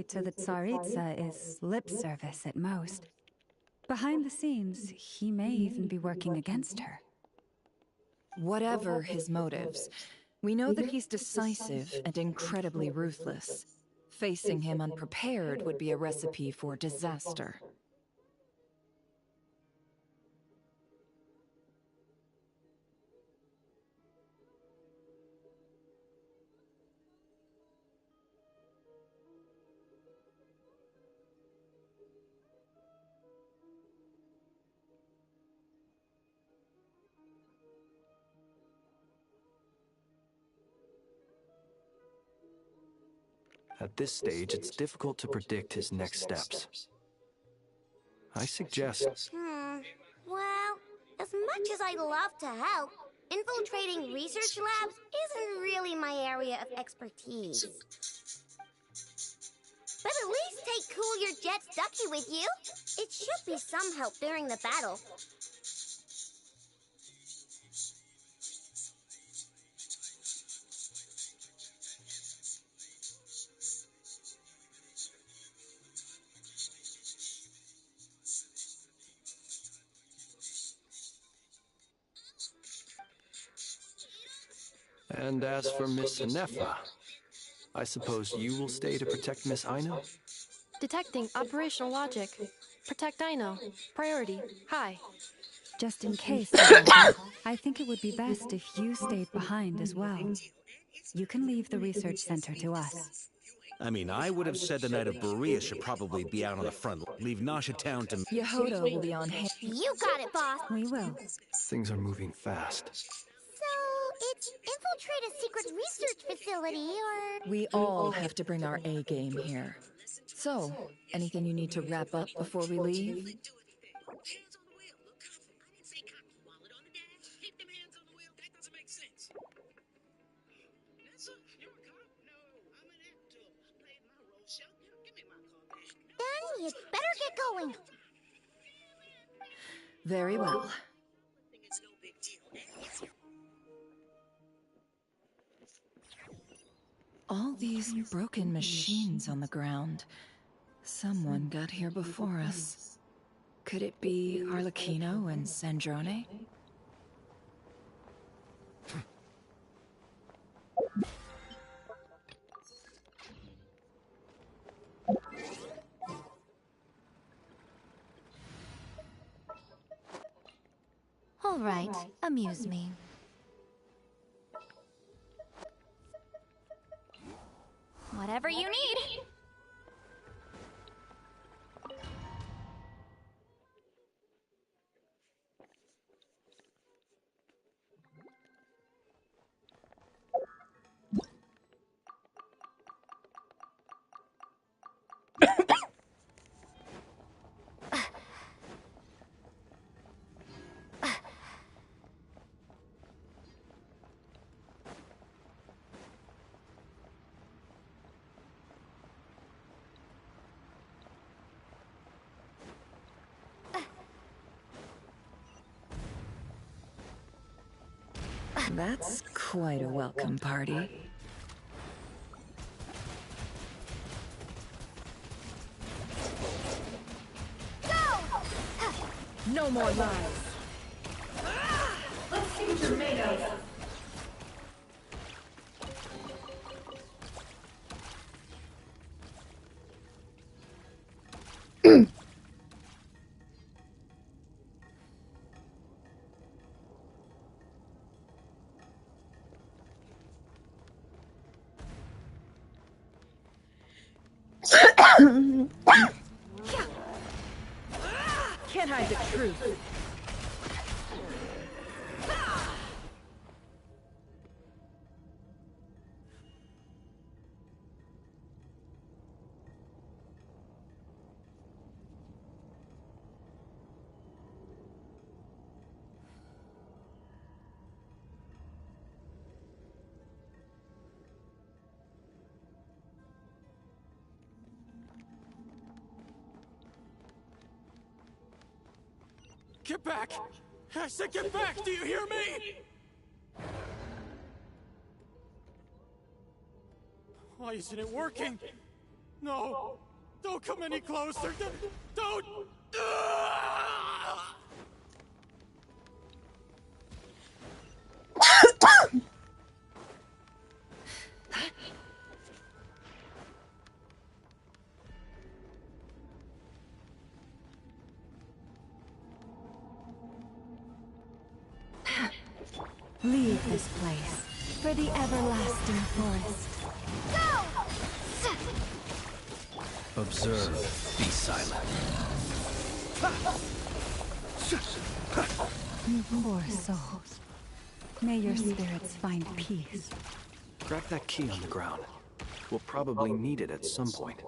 loyalty to the Tsaritsa is lip service at most. Behind the scenes, he may even be working against her. Whatever his motives, we know that he's decisive and incredibly ruthless. Facing him unprepared would be a recipe for disaster. At this stage, it's difficult to predict his next steps. I suggest... Well, as much as I'd love to help, infiltrating research labs isn't really my area of expertise. But at least take Cool Your Jet's ducky with you. It should be some help during the battle. And as for Miss Nefa, I suppose you will stay to protect Miss Aino? Detecting operational logic. Protect Aino. Priority. High. Just in case, however, I think it would be best if you stayed behind as well. You can leave the research center to us. I mean, I would have said the Knight of Berea should probably be out on the front. Leave Nasha Town to... Yehoda will be on hand. You got it, boss. We will. Things are moving fast. So, it's infiltrate a secret research facility, or... We all have to bring our A game here. So, anything you need to wrap up before we leave? Then you'd better get going. Very well. All these broken machines on the ground. Someone got here before us. Could it be Arlecchino and Sandrone? All right, amuse me. Whatever you need. That's quite a welcome party. Go! No more lies! Let's see what you're made of. Can't hide the truth. Get back! I said get back! Do you hear me? Why isn't it working? No! Don't come any closer! Don't! Leave this place for the everlasting forest. Observe. Be silent. You poor souls. May your spirits find peace. Grab that key on the ground. We'll probably need it at some point.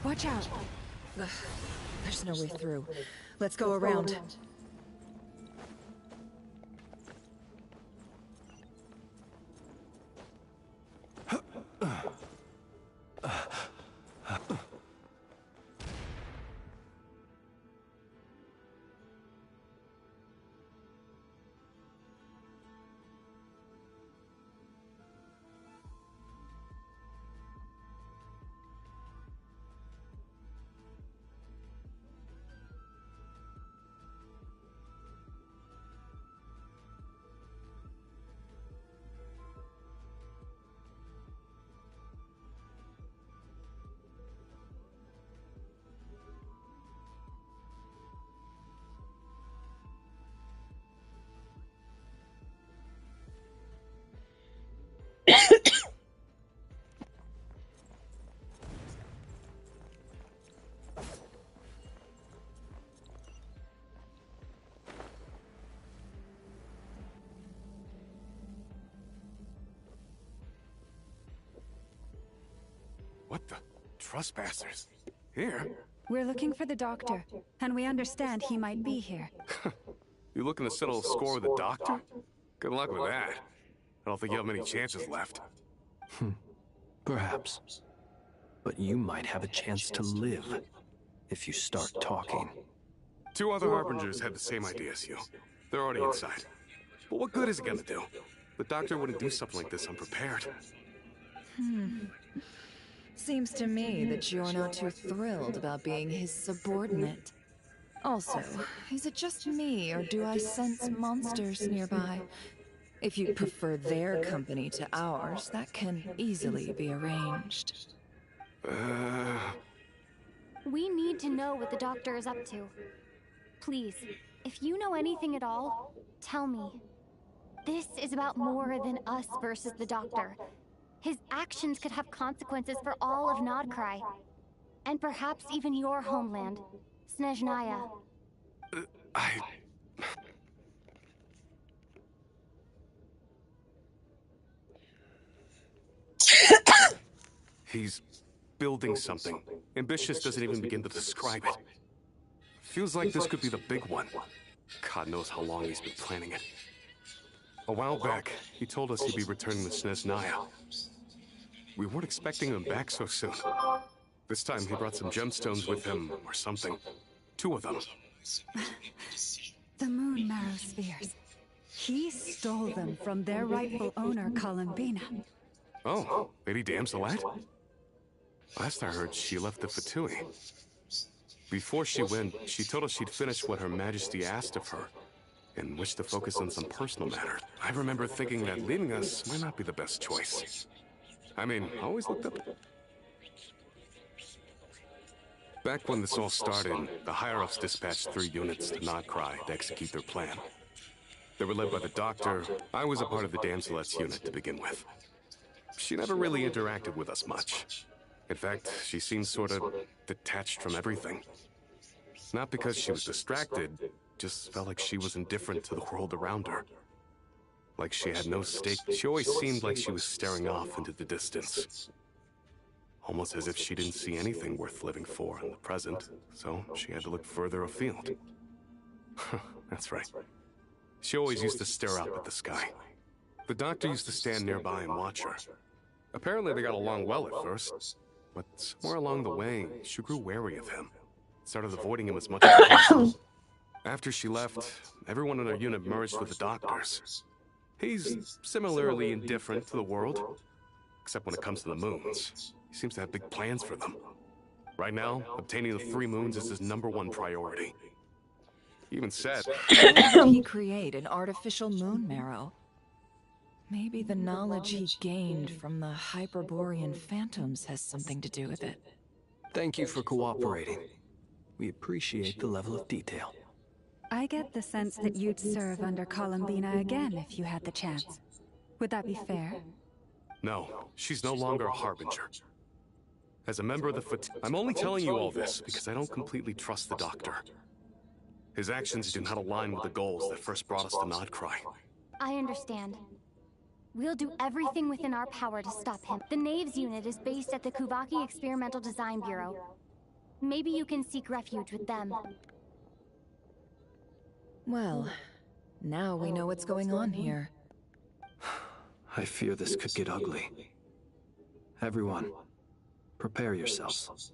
Watch out. Ugh, there's no way through. Let's go around. What the? Trespassers? Here? We're looking for the doctor, and we understand he might be here. You looking to settle a score with the doctor? Good luck with that. I don't think you have many chances left. Perhaps. But you might have a chance to live if you start talking. 2 other Harbingers had the same idea as you. They're already inside. But what good is it gonna do? The doctor wouldn't do something like this unprepared. Seems to me that you're not too thrilled about being his subordinate. Also, is it just me, or do I sense monsters nearby? If you prefer their company to ours, that can easily be arranged. We need to know what the doctor is up to. Please, if you know anything at all, tell me. This is about more than us versus the doctor. His actions could have consequences for all of Nod-Krai. And perhaps even your homeland, Snezhnaya. He's building something. Ambitious doesn't even begin to describe it. Feels like this could be the big one. God knows how long he's been planning it. A while back, he told us he'd be returning to Snezhnaya. We weren't expecting him back so soon. This time he brought some gemstones with him, or something. 2 of them. The moon marrow spheres. He stole them from their rightful owner, Columbina. Oh, Lady Damselette? Last I heard, she left the Fatui. Before she went, she told us she'd finished what Her Majesty asked of her, and wished to focus on some personal matters. I remember thinking that leaving us might not be the best choice. I mean, I always looked up. Back when this all started, the higher-ups dispatched 3 units to Nod-Krai to execute their plan. They were led by the doctor. I was a part of the Damselette's unit to begin with. She never really interacted with us much. In fact, she seemed sort of detached from everything. Not because she was distracted, Just felt like she was indifferent to the world around her. Like she had no stake. She always seemed like she was staring off into the distance. Almost as if she didn't see anything worth living for in the present, so she had to look further afield. That's right. She always used to stare up at the sky. The doctor used to stand nearby and watch her. Apparently they got along well at first, but somewhere along the way, she grew wary of him. Started avoiding him as much as possible. After she left, everyone in our unit merged with the doctors. He's similarly indifferent to the world, except when it comes to the moons. He seems to have big plans for them. Right now, obtaining the 3 moons is his #1 priority. He even said... How did he create an artificial moon marrow? Maybe the knowledge he gained from the Hyperborean phantoms has something to do with it. Thank you for cooperating. We appreciate the level of detail. I get the sense that you'd serve under Columbina again if you had the chance. Would that be fair? No, she's no longer a harbinger. As a member of the I'm only telling you all this because I don't completely trust the doctor. His actions do not align with the goals that first brought us to Nod-Krai. I understand. We'll do everything within our power to stop him. The Knaves unit is based at the Kuvaki Experimental Design Bureau. Maybe you can seek refuge with them. Well, now we know what's going on here. I fear this could get ugly. Everyone, prepare yourselves.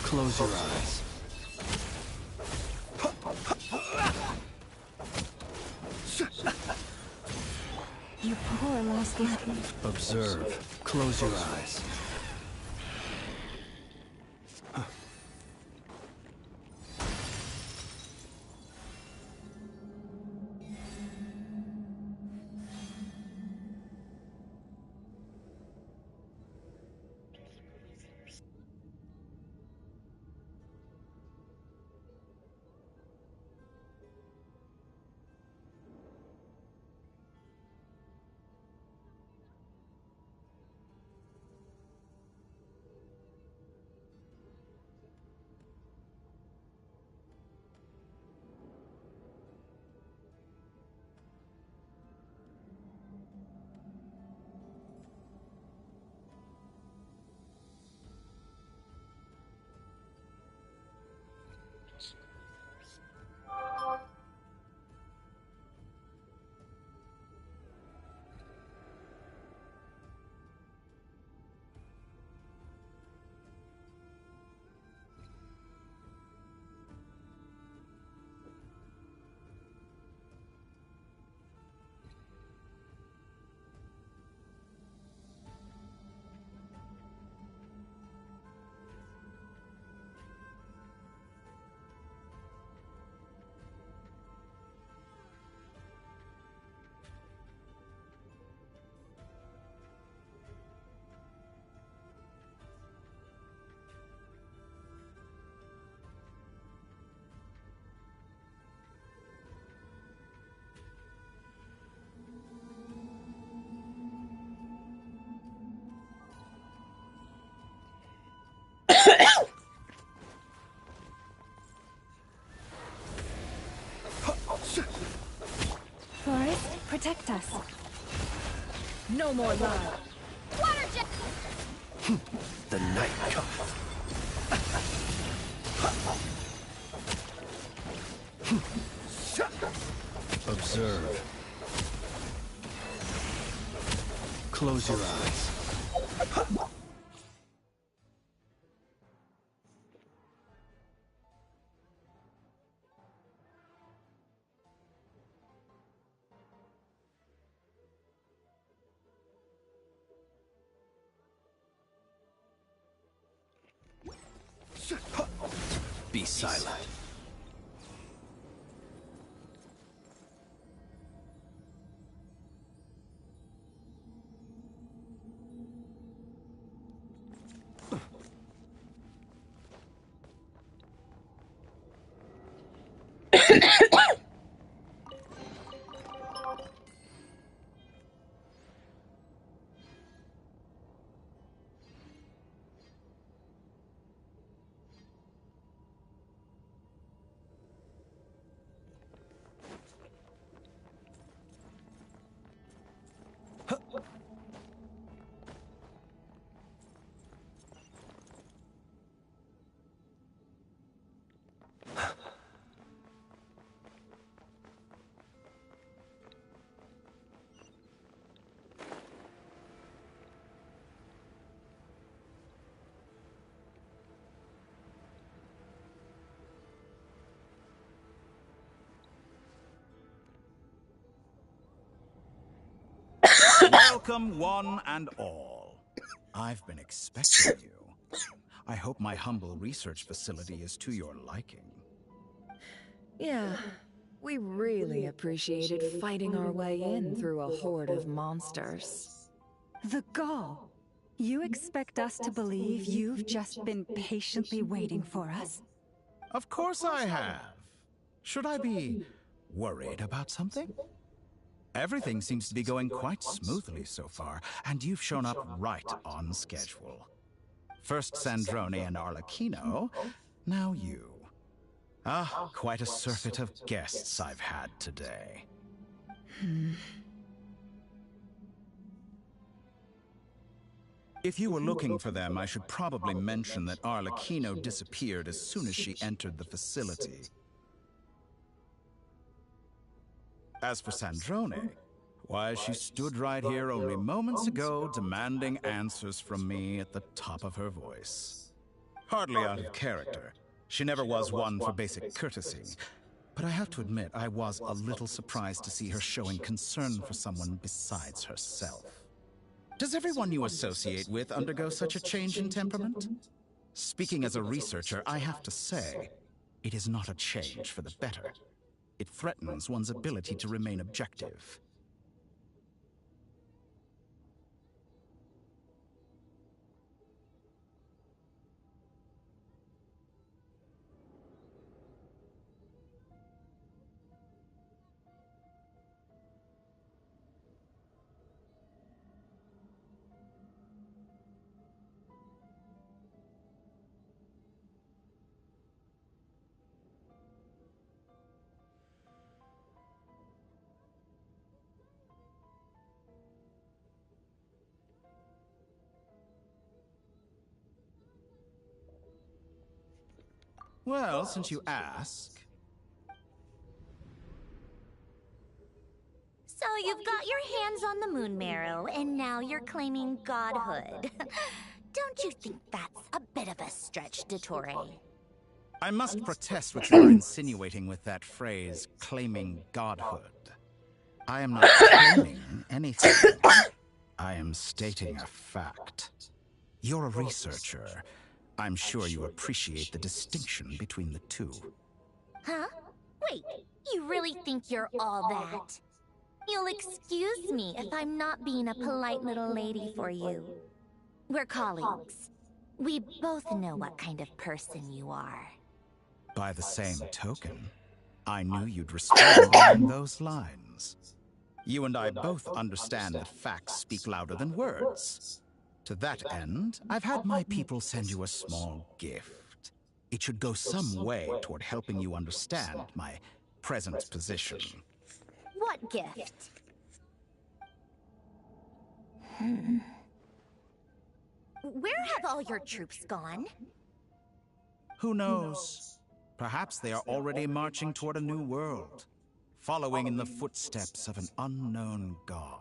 Close your eyes. You poor lost lad. Observe. Close your eyes. Protect us. No more love. Water jet! The night cometh. Observe. Close your eyes. Be silent. Welcome, one and all. I've been expecting you. I hope my humble research facility is to your liking. Yeah, we really appreciated fighting our way in through a horde of monsters. The gall. You expect us to believe you've just been patiently waiting for us? Of course I have. Should I be worried about something? Everything seems to be going quite smoothly so far, and you've shown up right on schedule. First Sandrone and Arlecchino, now you. Ah, quite a surfeit of guests I've had today. If you were looking for them, I should probably mention that Arlecchino disappeared as soon as she entered the facility. As for Sandrone, why, she stood right here only moments ago demanding answers from me at the top of her voice. Hardly out of character. She never was one for basic courtesy. But I have to admit, I was a little surprised to see her showing concern for someone besides herself. Does everyone you associate with undergo such a change in temperament? Speaking as a researcher, I have to say, it is not a change for the better. It threatens one's ability to remain objective. Well, since you ask... So you've got your hands on the moon marrow, and now you're claiming godhood. Don't you think that's a bit of a stretch, Dottore? I must protest what you are insinuating with that phrase, claiming godhood. I am not claiming anything. I am stating a fact. You're a researcher. I'm sure you appreciate the distinction between the two. Huh? Wait, you really think you're all that? You'll excuse me if I'm not being a polite little lady for you. We're colleagues. We both know what kind of person you are. By the same token, I knew you'd respond along those lines. You and I both understand that facts speak louder than words. To that end, I've had my people send you a small gift. It should go some way toward helping you understand my present position. What gift? Where have all your troops gone? Who knows? Perhaps they are already marching toward a new world, following in the footsteps of an unknown god.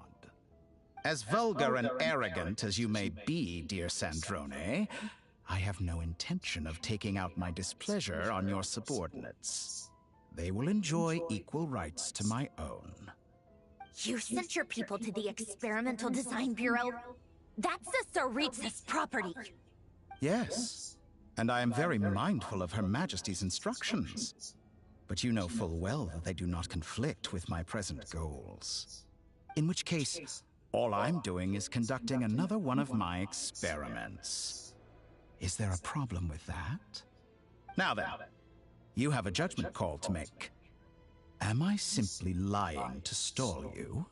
As vulgar and arrogant as you may be, dear Sandrone, I have no intention of taking out my displeasure on your subordinates. They will enjoy equal rights to my own. You sent your people to the Experimental Design Bureau? That's a Tsaritsa's property. Yes, and I am very mindful of Her Majesty's instructions. But you know full well that they do not conflict with my present goals. In which case, all I'm doing is conducting another one of my experiments. Is there a problem with that? Now then, you have a judgment call to make. Am I simply lying to stall you?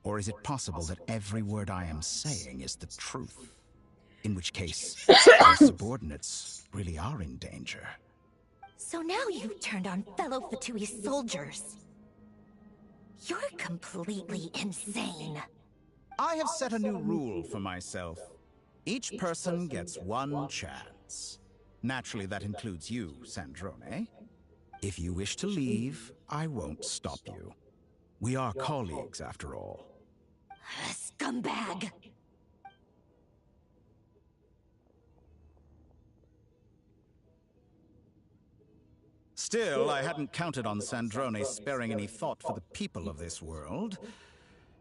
Or is it possible that every word I am saying is the truth? In which case, your subordinates really are in danger. So now you've turned on fellow Fatui soldiers. You're completely insane. I have set a new rule for myself. Each person gets one chance. Naturally, that includes you, Sandrone. If you wish to leave, I won't stop you. We are colleagues, after all. Scumbag! Still, I hadn't counted on Sandrone sparing any thought for the people of this world.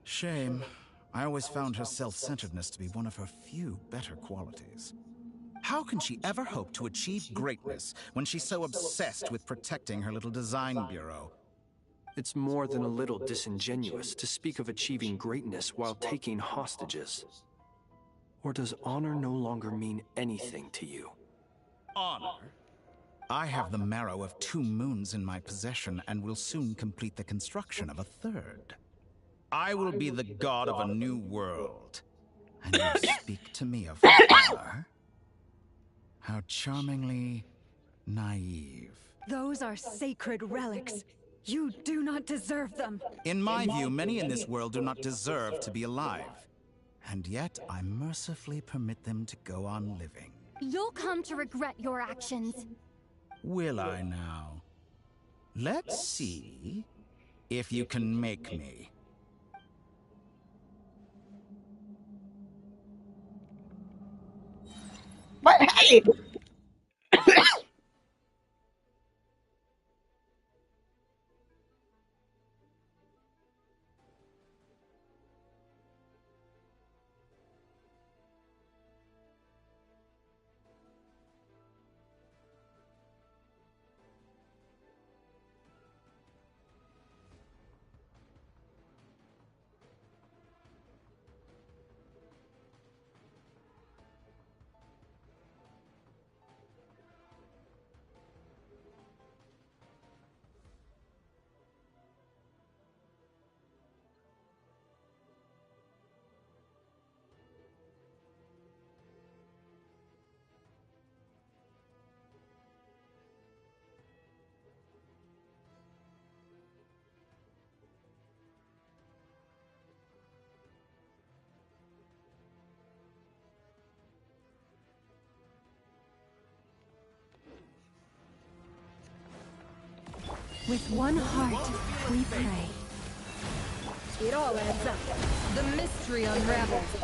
Shame. I always found her self-centeredness to be one of her few better qualities. How can she ever hope to achieve greatness when she's so obsessed with protecting her little design bureau? It's more than a little disingenuous to speak of achieving greatness while taking hostages. Or does honor no longer mean anything to you? Honor? I have the marrow of 2 moons in my possession and will soon complete the construction of a 3rd. I will be the god of a new world. And you speak to me of honor? How charmingly naive. Those are sacred relics. You do not deserve them. In my view, many in this world do not deserve to be alive. And yet, I mercifully permit them to go on living. You'll come to regret your actions. Will I now? Let's see if you can make me. But hey! With one heart, we pray. It all adds up. The mystery unravels.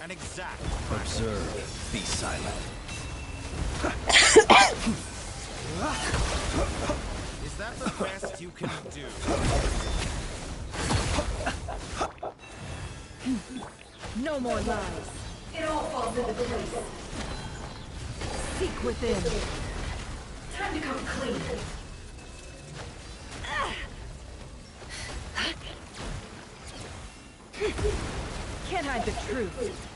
An exact. Observe, be silent. Is that the best you can do? No more lies. It all falls into place. Seek within. Time to come clean. Can't hide the truth.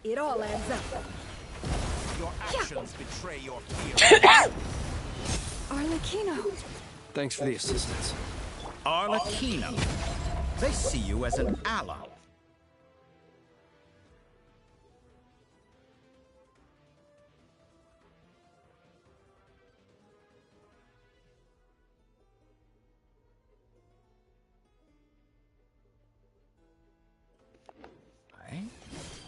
It all adds up. Your actions betray your fear. Arlecchino. Thanks for the assistance. Arlecchino. They see you as an ally.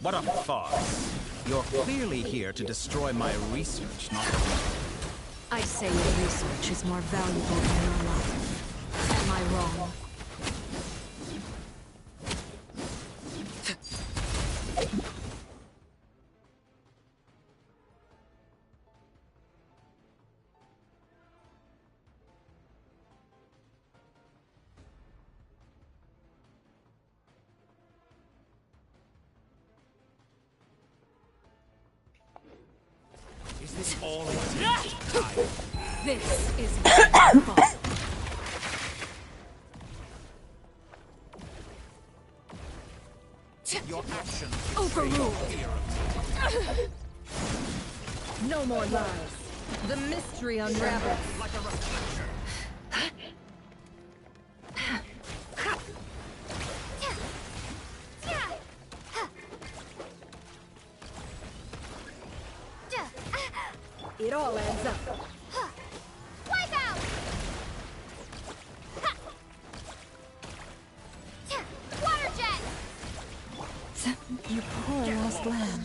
What a farce. You're clearly here to destroy my research, not... I say your research is more valuable than your life. Am I wrong? Is this all it takes? This is my fault. Your actions Overruled. betray your fear. No more lies. The mystery unravels. Like a reflection. It all adds up. Wipe out! Water jet! You poor lost lamb.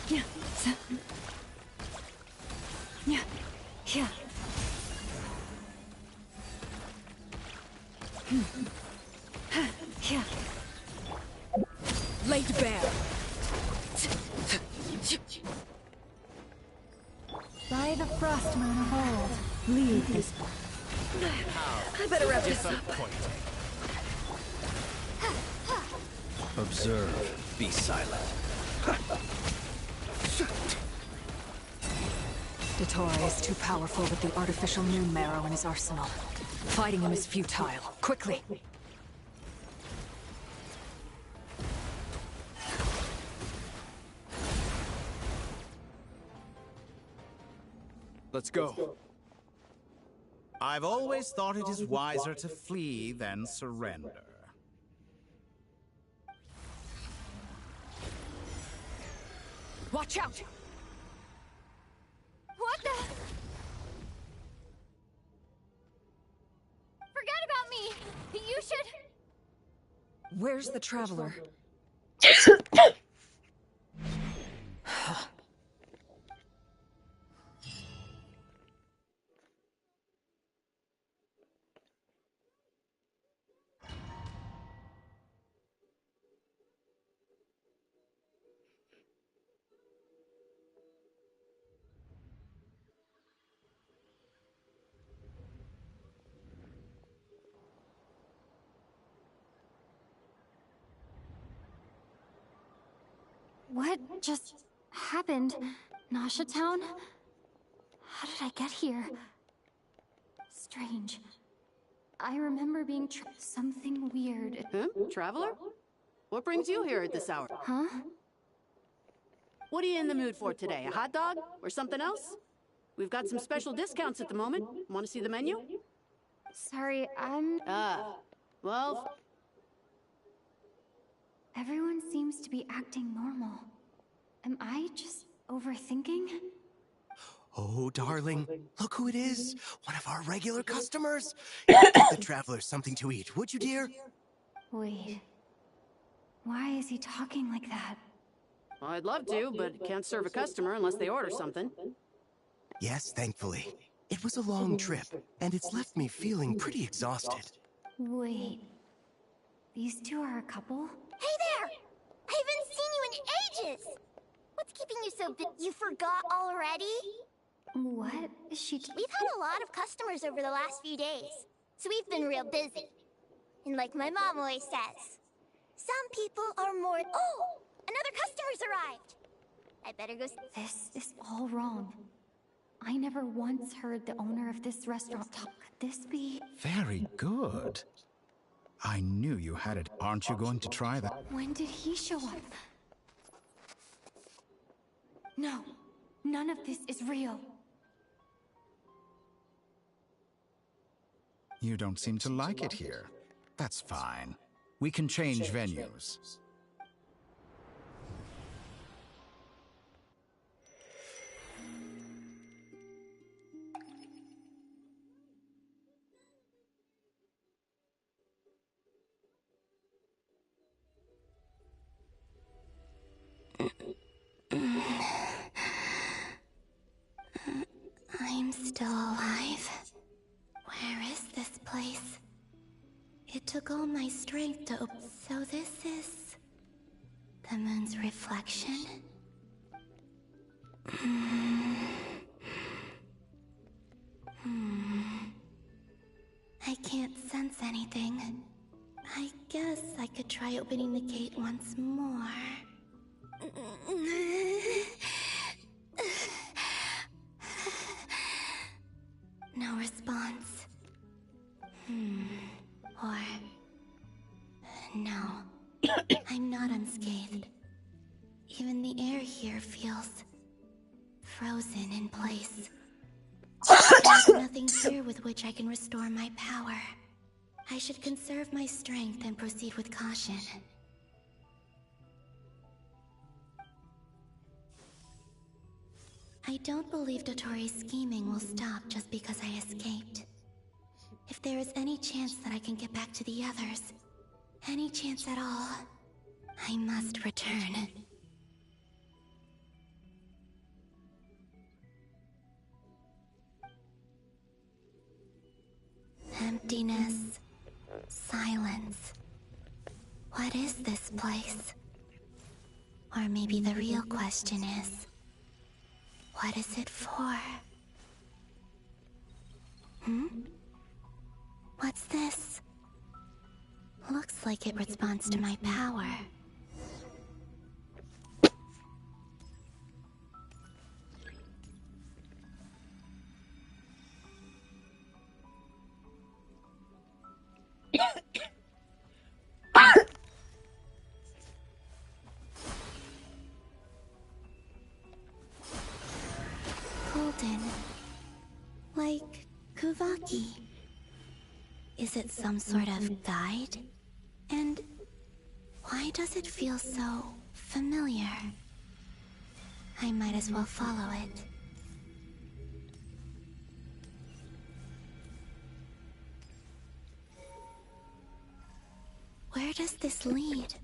Yeah. Yeah. Yeah. Yeah. Laid bare. By the frost moon of old, leave this. I better wrap this up. Disappointing. Observe. Be silent. Datora is too powerful with the artificial moon marrow in his arsenal. Fighting him is futile. Quickly! Let's go. I've always thought it is wiser to flee than surrender. Watch out! What the? Forget about me! You should... Where's the Traveler? What just happened? Nasha Town? How did I get here? Strange. I remember being something weird. Traveler? What brings you here at this hour? Huh? What are you in the mood for today? A hot dog? Or something else? We've got some special discounts at the moment. Want to see the menu? Sorry, I'm... Well... Everyone seems to be acting normal. Am I just overthinking? Oh, darling, look who it is. One of our regular customers. Get the traveler something to eat, would you, dear? Wait. Why is he talking like that? Well, I'd love to, but can't serve a customer unless they order something. Yes, thankfully. It was a long trip, and it's left me feeling pretty exhausted. Wait. These two are a couple? Hey there! I haven't seen you in ages! What's keeping you so busy? You forgot already? What is she... We've had a lot of customers over the last few days, so we've been real busy. And like my mom always says, some people are more... Oh! Another customer's arrived! I better go... This is all wrong. I never once heard the owner of this restaurant talk. Could this be... Very good. I knew you had it. Aren't you going to try that? When did he show up? No, none of this is real. You don't seem to like it here. That's fine. We can change venues. I'm still alive. Where is this place? It took all my strength to so this is the moon's reflection? I can't sense anything. I guess I could try opening the gate once more. No response. Or... no. I'm not unscathed. Even the air here feels... frozen in place. There's nothing here with which I can restore my power. I should conserve my strength and proceed with caution. I don't believe Dotori's scheming will stop just because I escaped. If there is any chance that I can get back to the others, any chance at all, I must return. Emptiness, silence. What is this place? Or maybe the real question is, what is it for? What's this? Looks like it responds to my power. Golden. Like Kuvaki. Is it some sort of guide? And why does it feel so familiar? I might as well follow it. Where does this lead?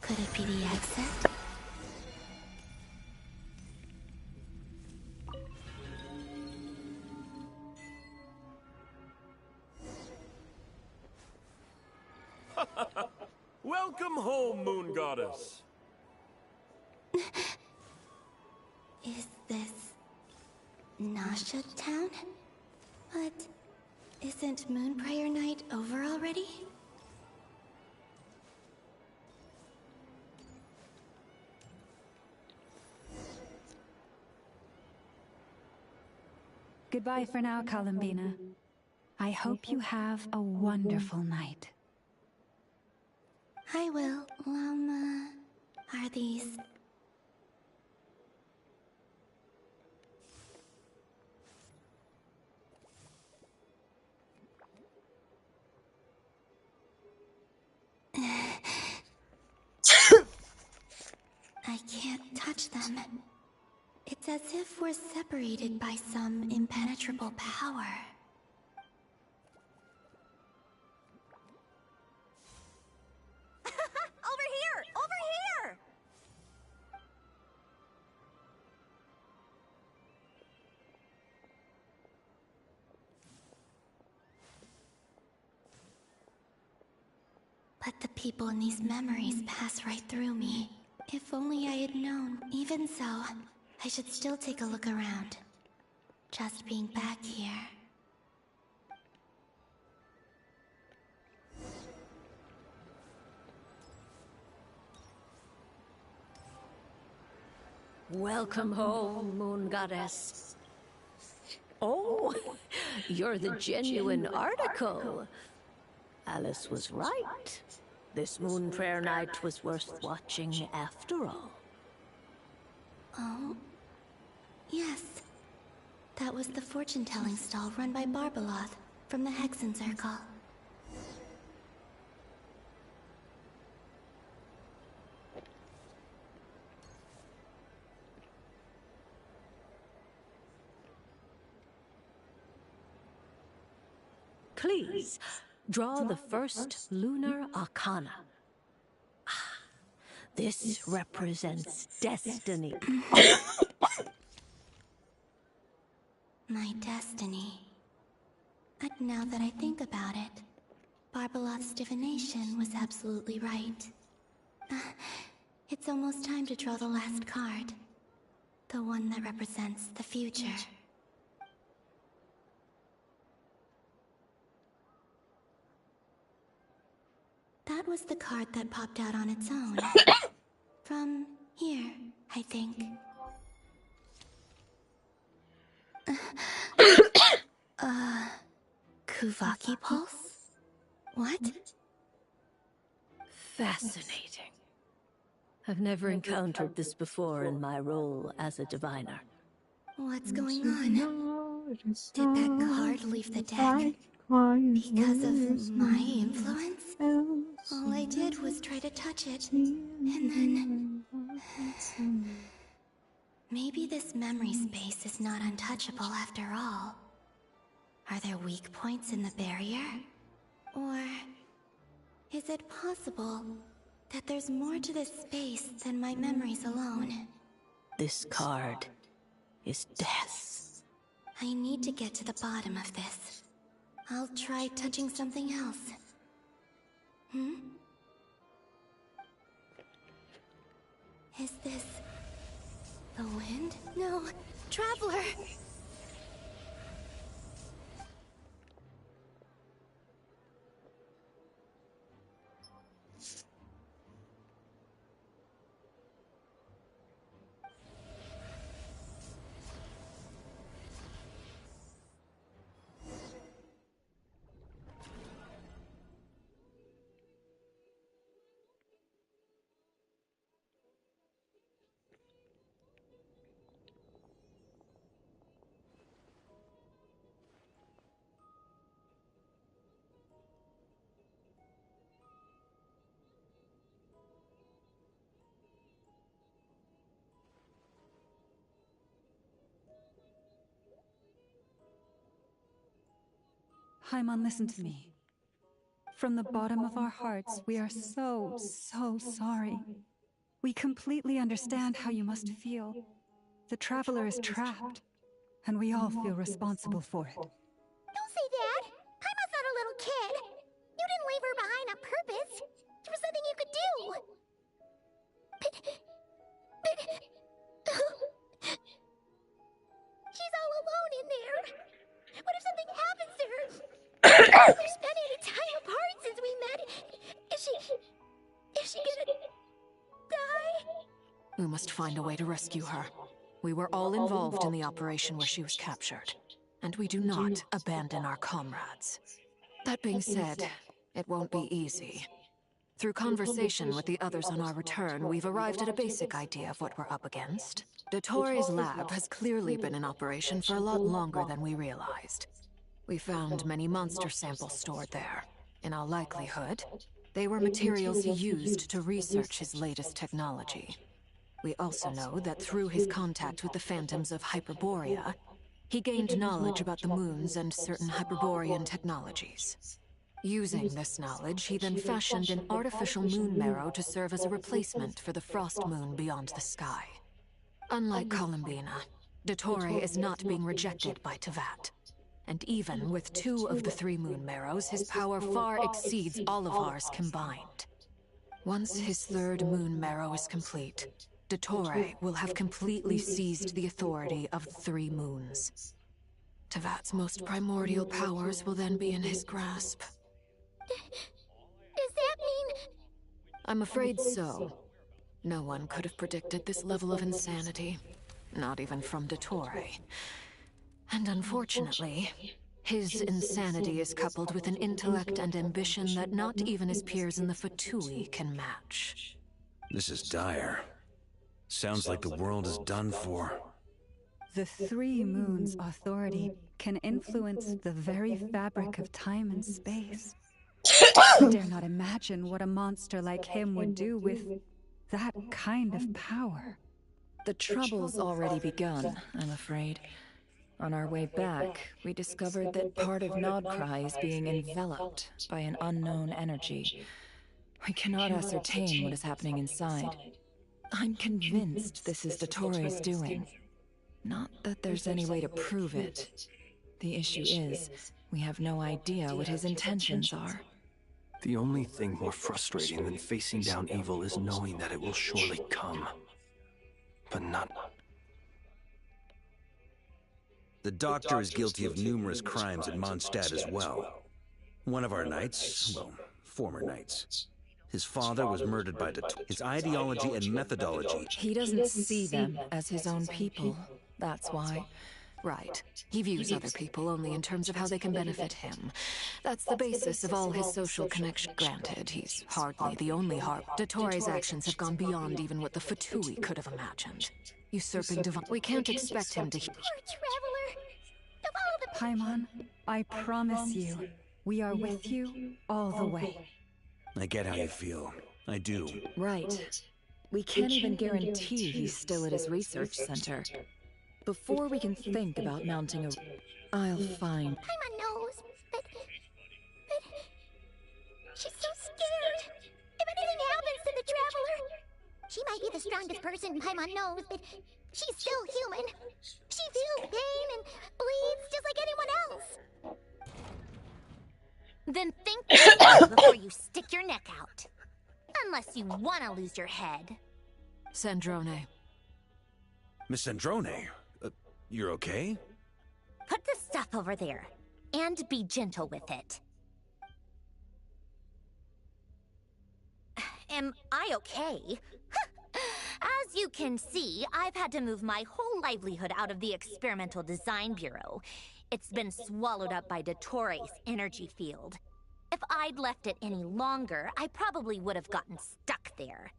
Could it be the exit? Welcome home, Moon Goddess. Is this Nasha Town? But isn't Moon Prayer Night over already? Goodbye for now, Columbina. I hope you have a wonderful night. I will. Are these... I can't touch them. It's as if we're separated by some impenetrable power. Over here! Over here! But the people in these memories pass right through me. If only I had known. Even so, I should still take a look around. Just being back here. Welcome home, Moon Goddess. Oh, you're the genuine article. Alice was right. This Moon Prayer Night was worth watching after all. Oh, yes. That was the fortune-telling stall run by Barbeloth from the Hexen Circle. Please, draw the first lunar arcana. This represents destiny. My destiny. And now that I think about it, Barbeloth's divination was absolutely right. It's almost time to draw the last card. The one that represents the future. That was the card that popped out on its own. From here, I think. Kuvaki Pulse? What? Fascinating. I've never encountered this before in my role as a diviner. What's going on? Did that card leave the deck? Because of my influence? All I did was try to touch it, and then... Maybe this memory space is not untouchable after all. Are there weak points in the barrier? Or... is it possible that there's more to this space than my memories alone? This card is death. I need to get to the bottom of this. I'll try touching something else. Is this... the wind? No, Traveler! Paimon, listen to me. From the bottom of our hearts, we are so sorry. We completely understand how you must feel. The Traveler is trapped, and we all feel responsible for it. Don't say that! Paimon's not a little kid! You didn't leave her behind on purpose! There was nothing you could do! But... she's all alone in there! What if something happens to her? We've spent any time apart since we met. Is she gonna... die? We must find a way to rescue her. We were all involved in the operation where she was captured, and we do not abandon our comrades. That being said, it won't be easy. Through conversation with the others on our return, we've arrived at a basic idea of what we're up against. Dottoro's lab has clearly been in operation for a lot longer than we realized. We found many monster samples stored there. In all likelihood, they were materials he used to research his latest technology. We also know that through his contact with the phantoms of Hyperborea, he gained knowledge about the moons and certain Hyperborean technologies. Using this knowledge, he then fashioned an artificial moon marrow to serve as a replacement for the frost moon beyond the sky. Unlike Columbina, Dottore is not being rejected by Teyvat. And even with 2 of the 3 moon marrows, his power far exceeds all of ours combined. Once his 3rd moon marrow is complete, Dottore will have completely seized the authority of the 3 moons. Teyvat's most primordial powers will then be in his grasp. Does that mean... I'm afraid so. No one could have predicted this level of insanity. Not even from Dottore. And unfortunately, his insanity is coupled with an intellect and ambition that not even his peers in the Fatui can match. This is dire. Sounds like the world is done for. The three moons' authority can influence the very fabric of time and space. I dare not imagine what a monster like him would do with that kind of power. The trouble's already begun, I'm afraid. On our way back, we discovered that part of Nod-Krai is being enveloped by an unknown energy. We cannot ascertain what is happening inside. I'm convinced this is Dottoro's doing. Not that there's any way to prove it. The issue is, we have no idea what his intentions are. The only thing more frustrating than facing down evil is knowing that it will surely come. But not... The Doctor is guilty of numerous crimes in Mondstadt as well. One of our knights, well, former knights. His father was murdered by his ideology and methodology. He doesn't see them as his own people, that's why. Right. He views other people only in terms of how they can benefit him. That's the basis of all his social connection. Granted, he's hardly the only harp. Dottoro's actions have gone beyond even what the Fatui could have imagined. Usurping divine... We can't expect him to... Poor traveler. Of all the... Paimon, I promise you, we are with you all the way. I get how you feel. I do. Right. We can't even guarantee he's still at his research center. Before we can think about mounting a... I'll find... Paimon knows, but... She's so scared. If anything happens to the traveler... She might be the strongest person Paimon knows, but she's still human. She feels pain and bleeds just like anyone else. Then think twice before you stick your neck out. Unless you want to lose your head. Sandrone. Miss Sandrone, you're okay? Put the stuff over there. And be gentle with it. Am I okay? As you can see, I've had to move my whole livelihood out of the Experimental Design Bureau. It's been swallowed up by Dottoro's energy field. If I'd left it any longer, I probably would have gotten stuck there.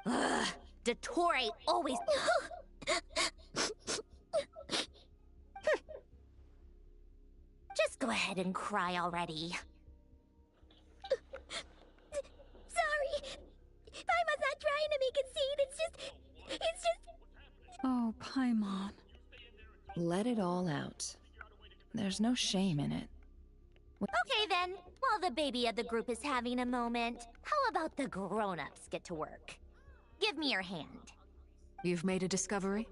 Ugh, Dottore always... Just go ahead and cry already. Sorry. Paimon's not trying to make it seem. It's just... Oh, Paimon. Let it all out. There's no shame in it. Okay then, while the baby of the group is having a moment, how about the grown-ups get to work? Give me your hand. You've made a discovery?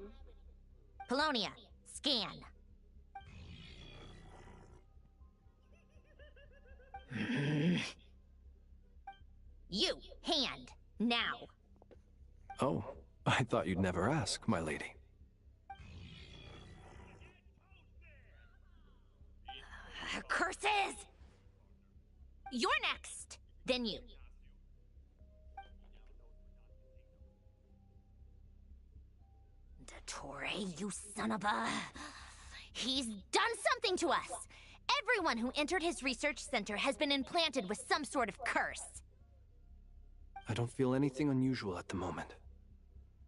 Polonia, scan. You, hand, now. Oh, I thought you'd never ask, my lady. Curses! You're next, then you. Dottore, you son of a... He's done something to us! Everyone who entered his research center has been implanted with some sort of curse. I don't feel anything unusual at the moment.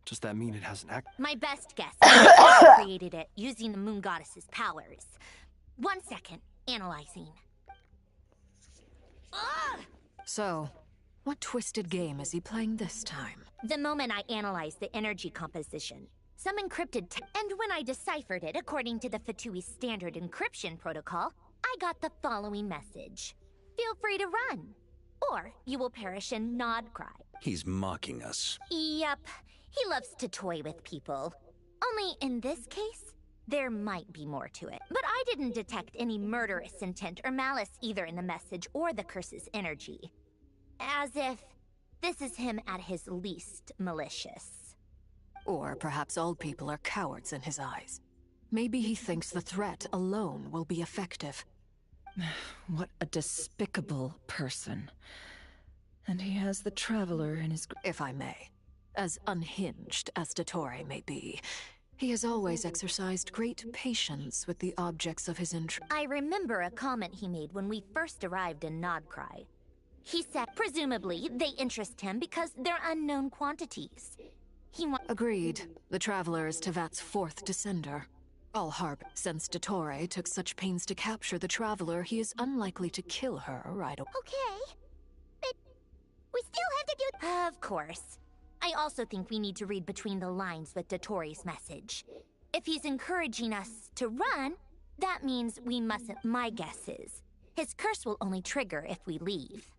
Does that mean it has an act? My best guess is I created it using the Moon Goddess's powers. 1 second, analyzing. Ugh! So, what twisted game is he playing this time? The moment I analyzed the energy composition, some encrypted and when I deciphered it according to the Fatui standard encryption protocol, I got the following message. Feel free to run, or you will perish in Nod-Krai. He's mocking us. Yep, he loves to toy with people. Only in this case, there might be more to it. But I didn't detect any murderous intent or malice either in the message or the curse's energy. As if this is him at his least malicious. Or perhaps all people are cowards in his eyes. Maybe he thinks the threat alone will be effective. What a despicable person. And he has the Traveler in his... If I may. As unhinged as Dottore may be, he has always exercised great patience with the objects of his interest. I remember a comment he made when we first arrived in Nod-Krai. He said, presumably, they interest him because they're unknown quantities. Agreed. The Traveler is Tevat's fourth descender. All Harp, since Dottore took such pains to capture the Traveler, he is unlikely to kill her right away. Okay, but we still have to do... Of course. I also think we need to read between the lines with Dottore's message. If he's encouraging us to run, that means we mustn't. My guess is his curse will only trigger if we leave.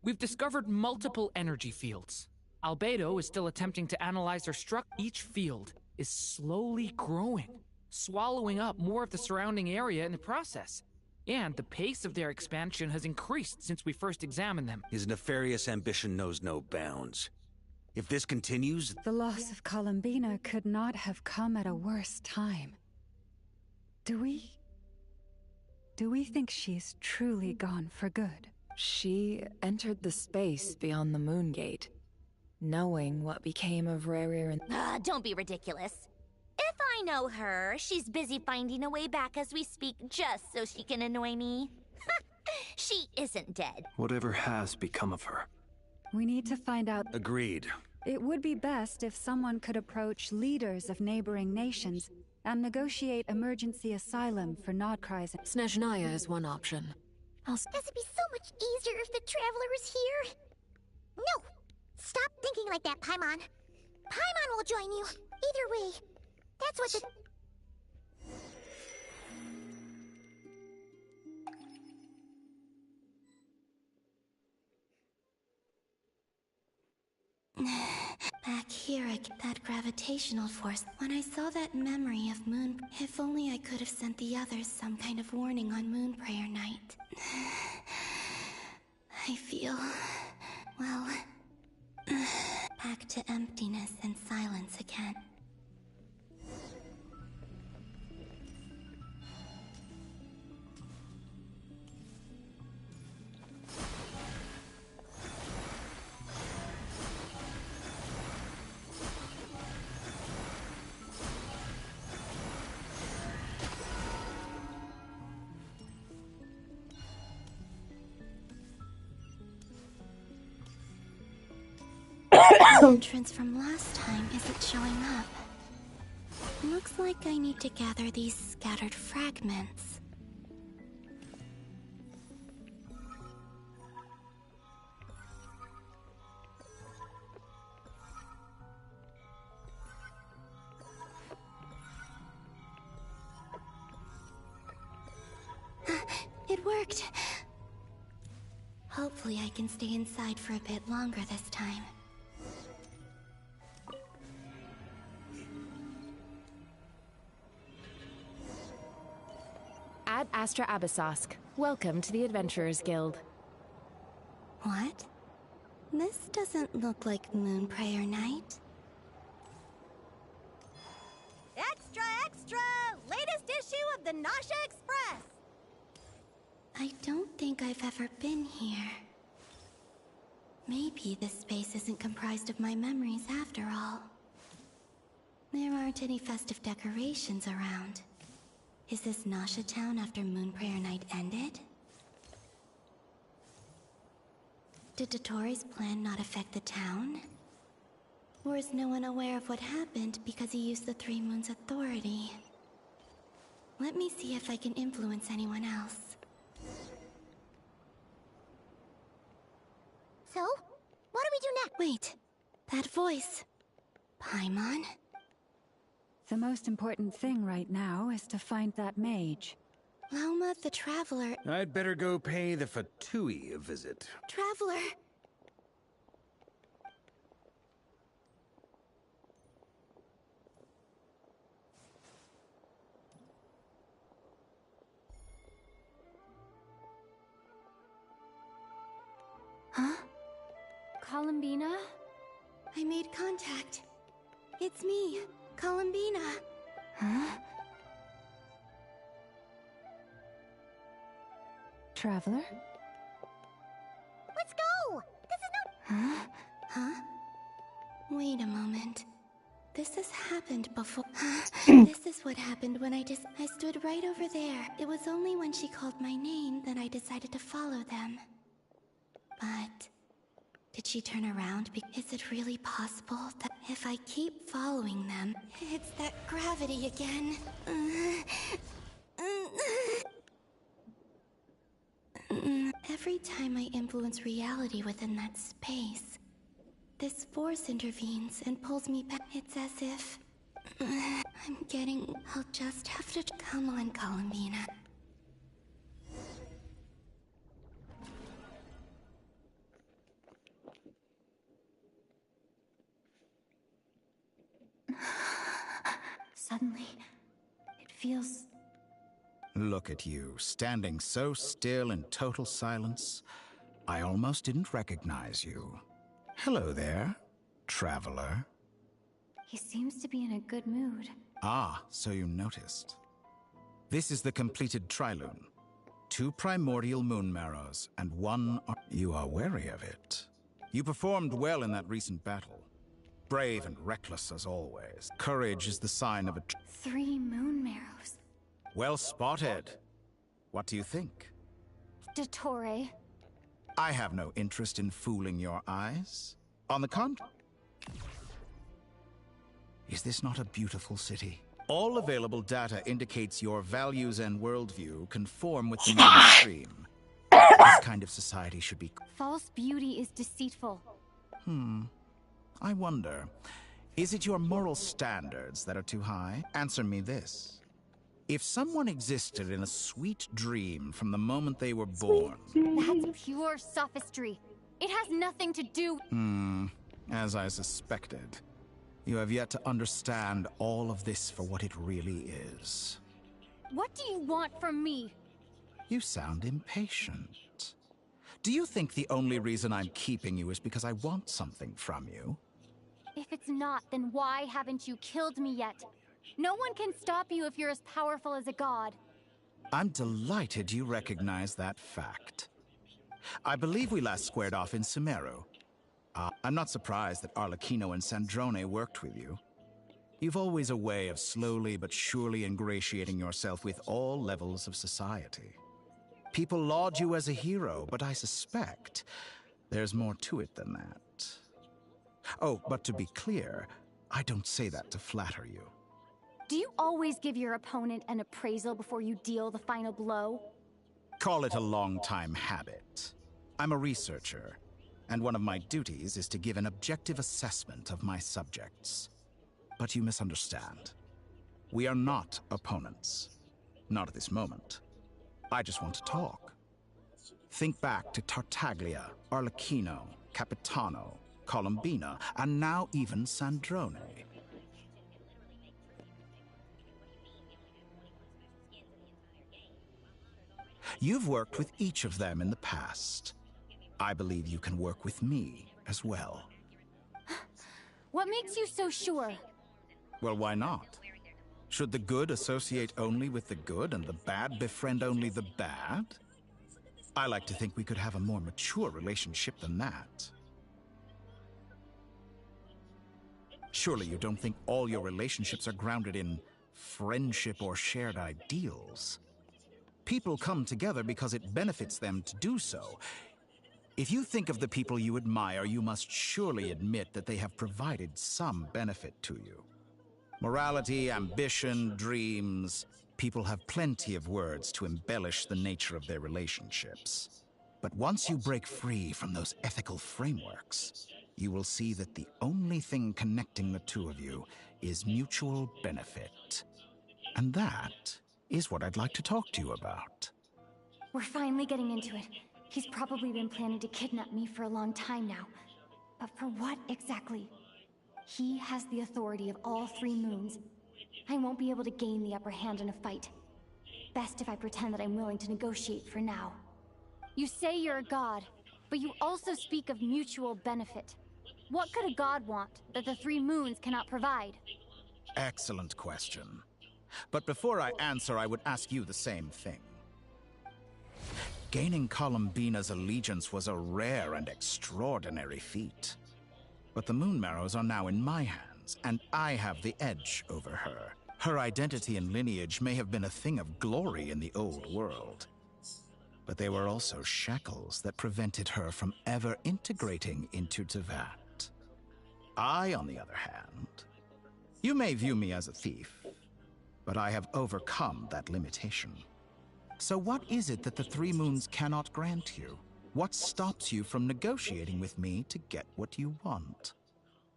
We've discovered multiple energy fields. Albedo is still attempting to analyze their structure. Each field is slowly growing, swallowing up more of the surrounding area in the process. And the pace of their expansion has increased since we first examined them. His nefarious ambition knows no bounds. If this continues... The loss of Columbina could not have come at a worse time. Do we think she's truly gone for good? She entered the space beyond the Moon Gate, knowing what became of Rerir and... Don't be ridiculous. If I know her, she's busy finding a way back as we speak just so she can annoy me. She isn't dead. Whatever has become of her. We need to find out... Agreed. It would be best if someone could approach leaders of neighboring nations and negotiate emergency asylum for Nod-Krai's... Snezhnaya is one option. Does it be so much easier if the Traveler is here? No! Stop thinking like that, Paimon. Paimon will join you. Either way. That's what the... Back here, I get that gravitational force. When I saw that memory of Moon... If only I could have sent the others some kind of warning on Moon Prayer Night. I feel... well... back to emptiness and silence again. The entrance from last time isn't showing up. Looks like I need to gather these scattered fragments. It worked! Hopefully I can stay inside for a bit longer this time. Ad Astra Abyssosk. Welcome to the Adventurers Guild. What? This doesn't look like Moon Prayer Night. Extra, extra! Latest issue of the Nasha Express! I don't think I've ever been here. Maybe this space isn't comprised of my memories after all. There aren't any festive decorations around. Is this Nasha Town after Moon Prayer Night ended? Did Dottore's plan not affect the town? Or is no one aware of what happened because he used the Three Moons' authority? Let me see if I can influence anyone else. So? What do we do next? Wait. That voice. Paimon? The most important thing right now is to find that mage. Lauma the Traveler. I'd better go pay the Fatui a visit. Traveler! Huh? Columbina? I made contact. It's me, Columbina. Huh? Traveler? Let's go! This is no... Huh? Huh? Wait a moment. This has happened before. This is what happened when I stood right over there. It was only when she called my name that I decided to follow them. But did she turn around? Is it really possible that if I keep following them, it's that gravity again? Every time I influence reality within that space, this force intervenes and pulls me back. It's as if I'll just have to. Come on, Columbina. Suddenly, it feels... Look at you, standing so still in total silence. I almost didn't recognize you. Hello there, traveler. He seems to be in a good mood. Ah, so you noticed. This is the completed Trilune. 2 primordial moon marrows, and 1... You are wary of it. You performed well in that recent battle. Brave and reckless as always. Courage is the sign of a... 3 moon marrows. Well spotted. What do you think? Dottore. I have no interest in fooling your eyes. On the contrary... Is this not a beautiful city? All available data indicates your values and worldview conform with the mainstream. This kind of society should be... False beauty is deceitful. I wonder, is it your moral standards that are too high? Answer me this. If someone existed in a sweet dream from the moment they were born... That's pure sophistry. It has nothing to do... As I suspected. You have yet to understand all of this for what it really is. What do you want from me? You sound impatient. Do you think the only reason I'm keeping you is because I want something from you? If it's not, then why haven't you killed me yet? No one can stop you if you're as powerful as a god. I'm delighted you recognize that fact. I believe we last squared off in Sumeru. I'm not surprised that Arlecchino and Sandrone worked with you. You've always a way of slowly but surely ingratiating yourself with all levels of society. People laud you as a hero, but I suspect there's more to it than that. Oh, but to be clear, I don't say that to flatter you. Do you always give your opponent an appraisal before you deal the final blow? Call it a long-time habit. I'm a researcher, and one of my duties is to give an objective assessment of my subjects. But you misunderstand. We are not opponents. Not at this moment. I just want to talk. Think back to Tartaglia, Arlecchino, Capitano, Columbina, and now even Sandrone. You've worked with each of them in the past. I believe you can work with me as well. What makes you so sure? Well, why not? Should the good associate only with the good and the bad befriend only the bad? I like to think we could have a more mature relationship than that. Surely you don't think all your relationships are grounded in friendship or shared ideals? People come together because it benefits them to do so. If you think of the people you admire, you must surely admit that they have provided some benefit to you. Morality, ambition, dreams. People have plenty of words to embellish the nature of their relationships. But once you break free from those ethical frameworks, you will see that the only thing connecting the two of you is mutual benefit. And that is what I'd like to talk to you about. We're finally getting into it. He's probably been planning to kidnap me for a long time now. But for what exactly? He has the authority of all 3 moons. I won't be able to gain the upper hand in a fight. Best if I pretend that I'm willing to negotiate for now. You say you're a god, but you also speak of mutual benefit. What could a god want that the 3 moons cannot provide? Excellent question. But before I answer, I would ask you the same thing. Gaining Columbina's allegiance was a rare and extraordinary feat. But the Moon Marrows are now in my hands, and I have the edge over her. Her identity and lineage may have been a thing of glory in the old world. But they were also shackles that prevented her from ever integrating into Tevat. I, on the other hand, you may view me as a thief, but I have overcome that limitation. So what is it that the Three Moons cannot grant you? What stops you from negotiating with me to get what you want?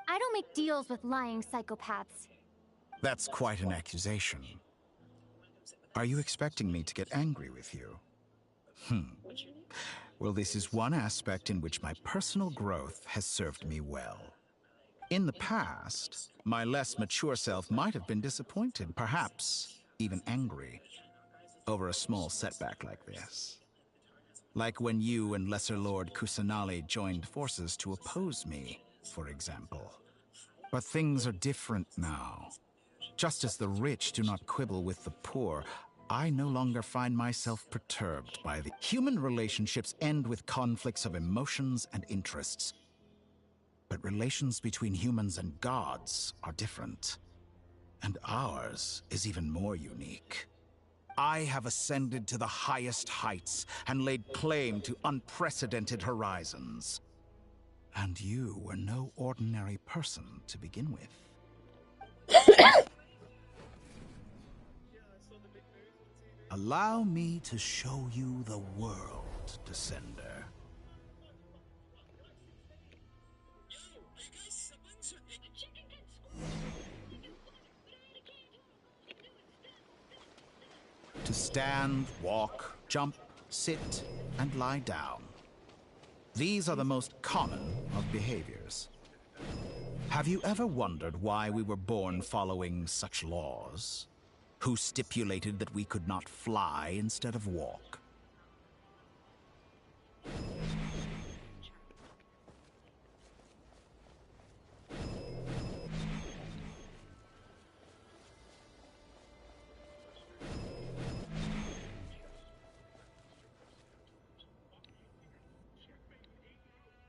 I don't make deals with lying psychopaths. That's quite an accusation. Are you expecting me to get angry with you? Well, this is one aspect in which my personal growth has served me well. In the past, my less mature self might have been disappointed, perhaps even angry, over a small setback like this. Like when you and Lesser Lord Kusanali joined forces to oppose me, for example. But things are different now. Just as the rich do not quibble with the poor, I no longer find myself perturbed by the human relationships end with conflicts of emotions and interests. But relations between humans and gods are different. And ours is even more unique. I have ascended to the highest heights and laid claim to unprecedented horizons. And you were no ordinary person to begin with. Allow me to show you the world, Descender. To stand, walk, jump, sit, and lie down. These are the most common of behaviors. Have you ever wondered why we were born following such laws? Who stipulated that we could not fly instead of walk?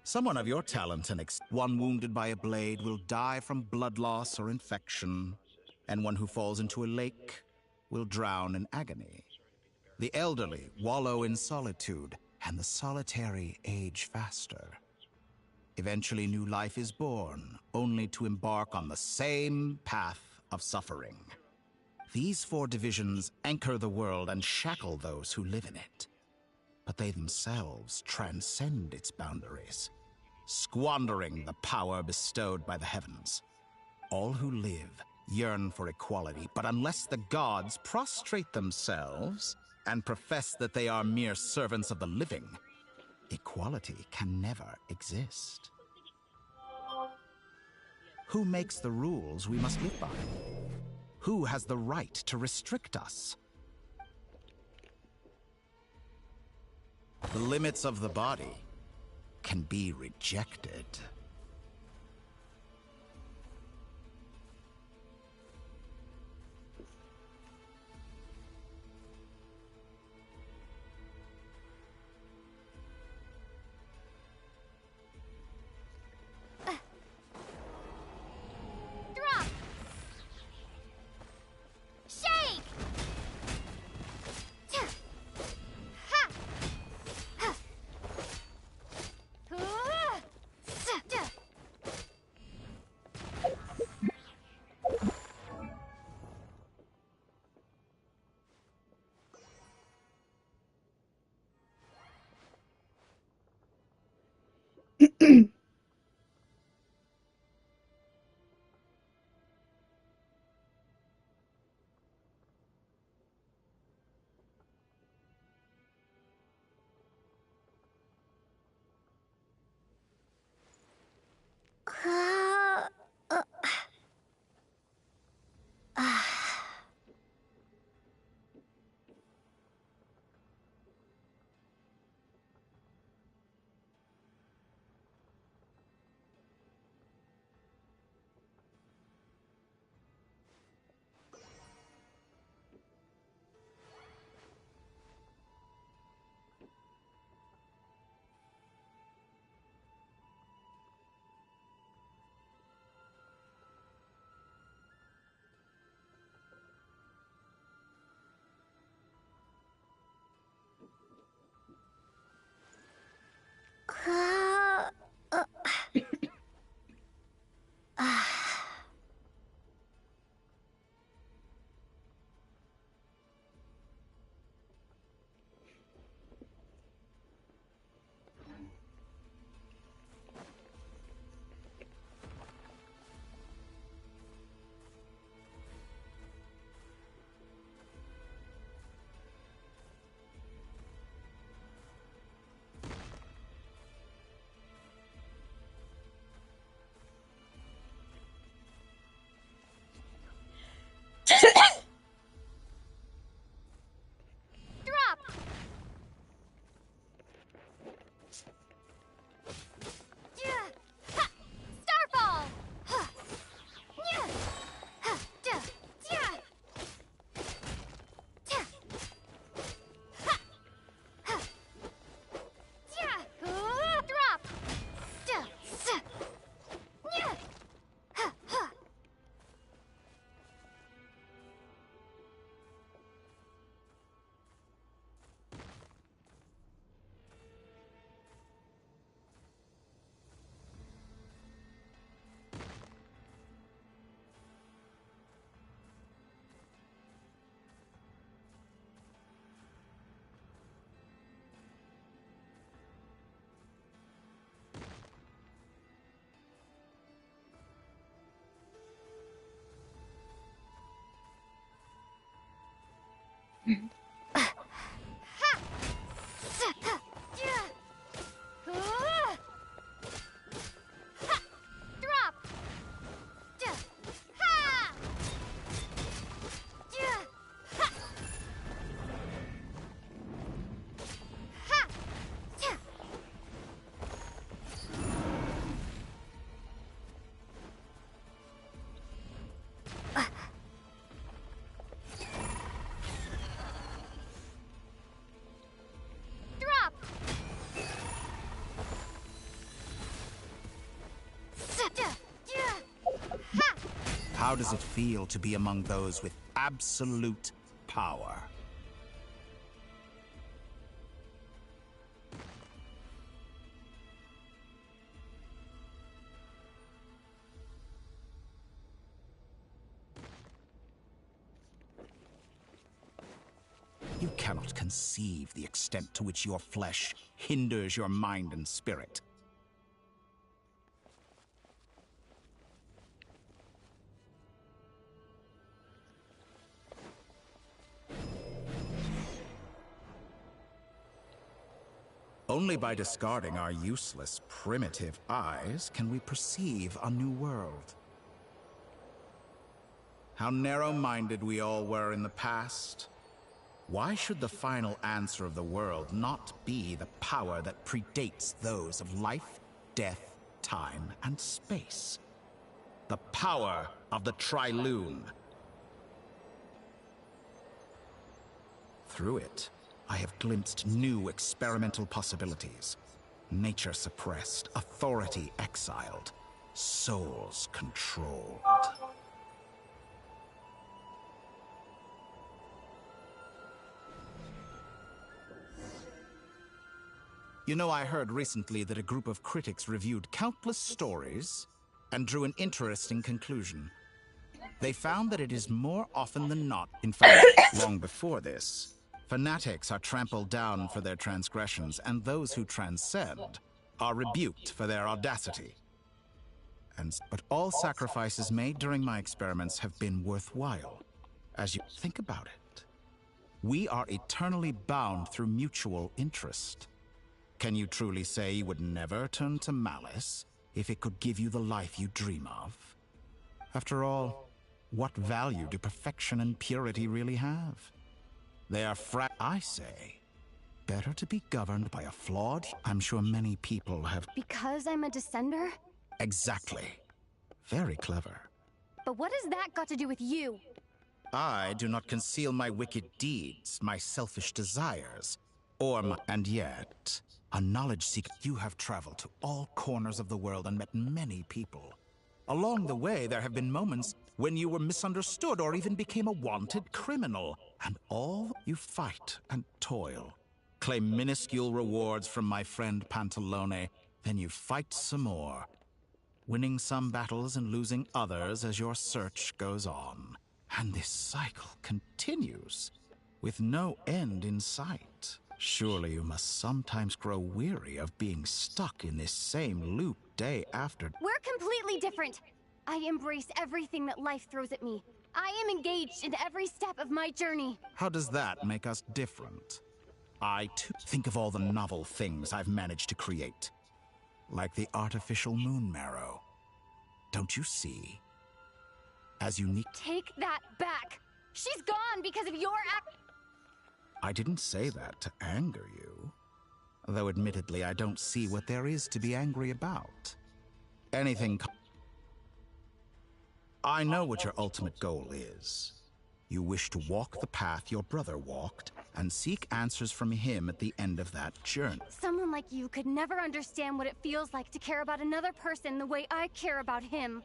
Someone of your talent and one wounded by a blade will die from blood loss or infection, and one who falls into a lake will drown in agony. The elderly wallow in solitude, and the solitary age faster. Eventually, new life is born, only to embark on the same path of suffering. These four divisions anchor the world and shackle those who live in it. But they themselves transcend its boundaries, squandering the power bestowed by the heavens. All who live yearn for equality, but unless the gods prostrate themselves and profess that they are mere servants of the living, equality can never exist. Who makes the rules we must live by? Who has the right to restrict us? The limits of the body can be rejected. Drop! Shake! Ha! Ha! Starfall! How does it feel to be among those with absolute power? You cannot conceive the extent to which your flesh hinders your mind and spirit. Only by discarding our useless, primitive eyes can we perceive a new world. How narrow-minded we all were in the past. Why should the final answer of the world not be the power that predates those of life, death, time, and space? The power of the Trilune. Through it, I have glimpsed new experimental possibilities. Nature suppressed, authority exiled, souls controlled. You know, I heard recently that a group of critics reviewed countless stories and drew an interesting conclusion. They found that it is more often than not, in fact, long before this, fanatics are trampled down for their transgressions, and those who transcend are rebuked for their audacity. But all sacrifices made during my experiments have been worthwhile. As you think about it, we are eternally bound through mutual interest. Can you truly say you would never turn to malice if it could give you the life you dream of? After all, what value do perfection and purity really have? They are I say, better to be governed by a flawed... I'm sure many people have... Because I'm a descender? Exactly. Very clever. But what has that got to do with you? I do not conceal my wicked deeds, my selfish desires, or my... And yet, a knowledge seeker, you have traveled to all corners of the world and met many people. Along the way, there have been moments when you were misunderstood or even became a wanted criminal. And all you fight and toil, claim minuscule rewards from my friend Pantalone, then you fight some more, winning some battles and losing others as your search goes on. And this cycle continues, with no end in sight. Surely you must sometimes grow weary of being stuck in this same loop day after. We're completely different. I embrace everything that life throws at me. I am engaged in every step of my journey. How does that make us different? I, too, think of all the novel things I've managed to create. Like the artificial moon marrow. Don't you see? As unique... Take that back! She's gone because of your act... I didn't say that to anger you. Though admittedly, I don't see what there is to be angry about. Anything... I know what your ultimate goal is. You wish to walk the path your brother walked, and seek answers from him at the end of that journey. Someone like you could never understand what it feels like to care about another person the way I care about him.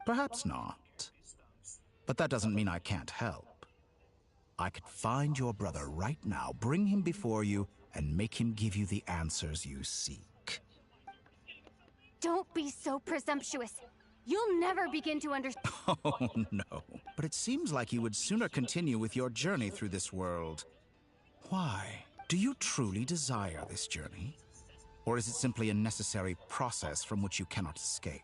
Perhaps not. But that doesn't mean I can't help. I could find your brother right now, bring him before you, and make him give you the answers you seek. Don't be so presumptuous. You'll never begin to understand. Oh, no. But it seems like you would sooner continue with your journey through this world. Why? Do you truly desire this journey? Or is it simply a necessary process from which you cannot escape?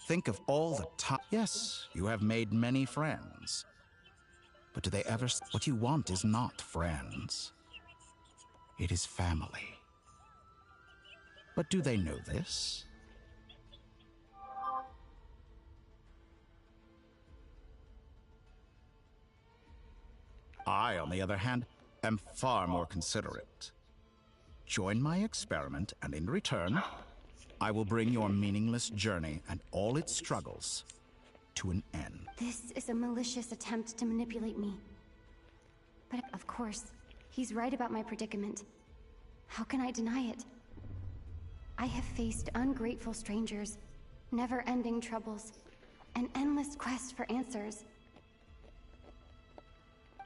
Think of all the time. Yes, you have made many friends. But do they ever... What you want is not friends. It is family. But do they know this? I, on the other hand, am far more considerate. Join my experiment, and in return, I will bring your meaningless journey and all its struggles to an end. This is a malicious attempt to manipulate me. But of course, he's right about my predicament. How can I deny it? I have faced ungrateful strangers, never-ending troubles, an endless quest for answers.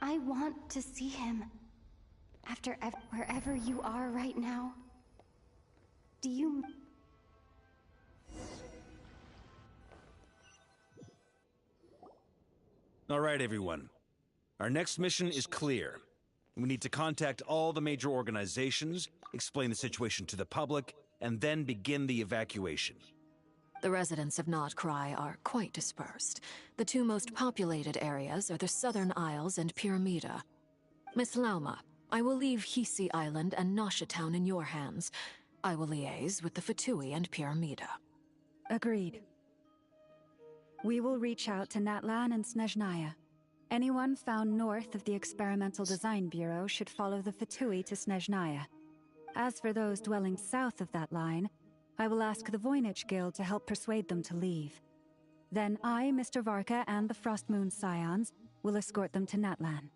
I want to see him. After wherever you are right now. Do you... All right, everyone. Our next mission is clear. We need to contact all the major organizations, explain the situation to the public, and then begin the evacuation. The residents of Nod-Krai are quite dispersed. The two most populated areas are the Southern Isles and Pyramida. Miss Lauma, I will leave Hisi Island and Nasha Town in your hands. I will liaise with the Fatui and Pyramida. Agreed. We will reach out to Natlan and Snezhnaya. Anyone found north of the Experimental Design Bureau should follow the Fatui to Snezhnaya. As for those dwelling south of that line, I will ask the Voynich Guild to help persuade them to leave. Then I, Mr. Varka, and the Frostmoon Scions will escort them to Natlan.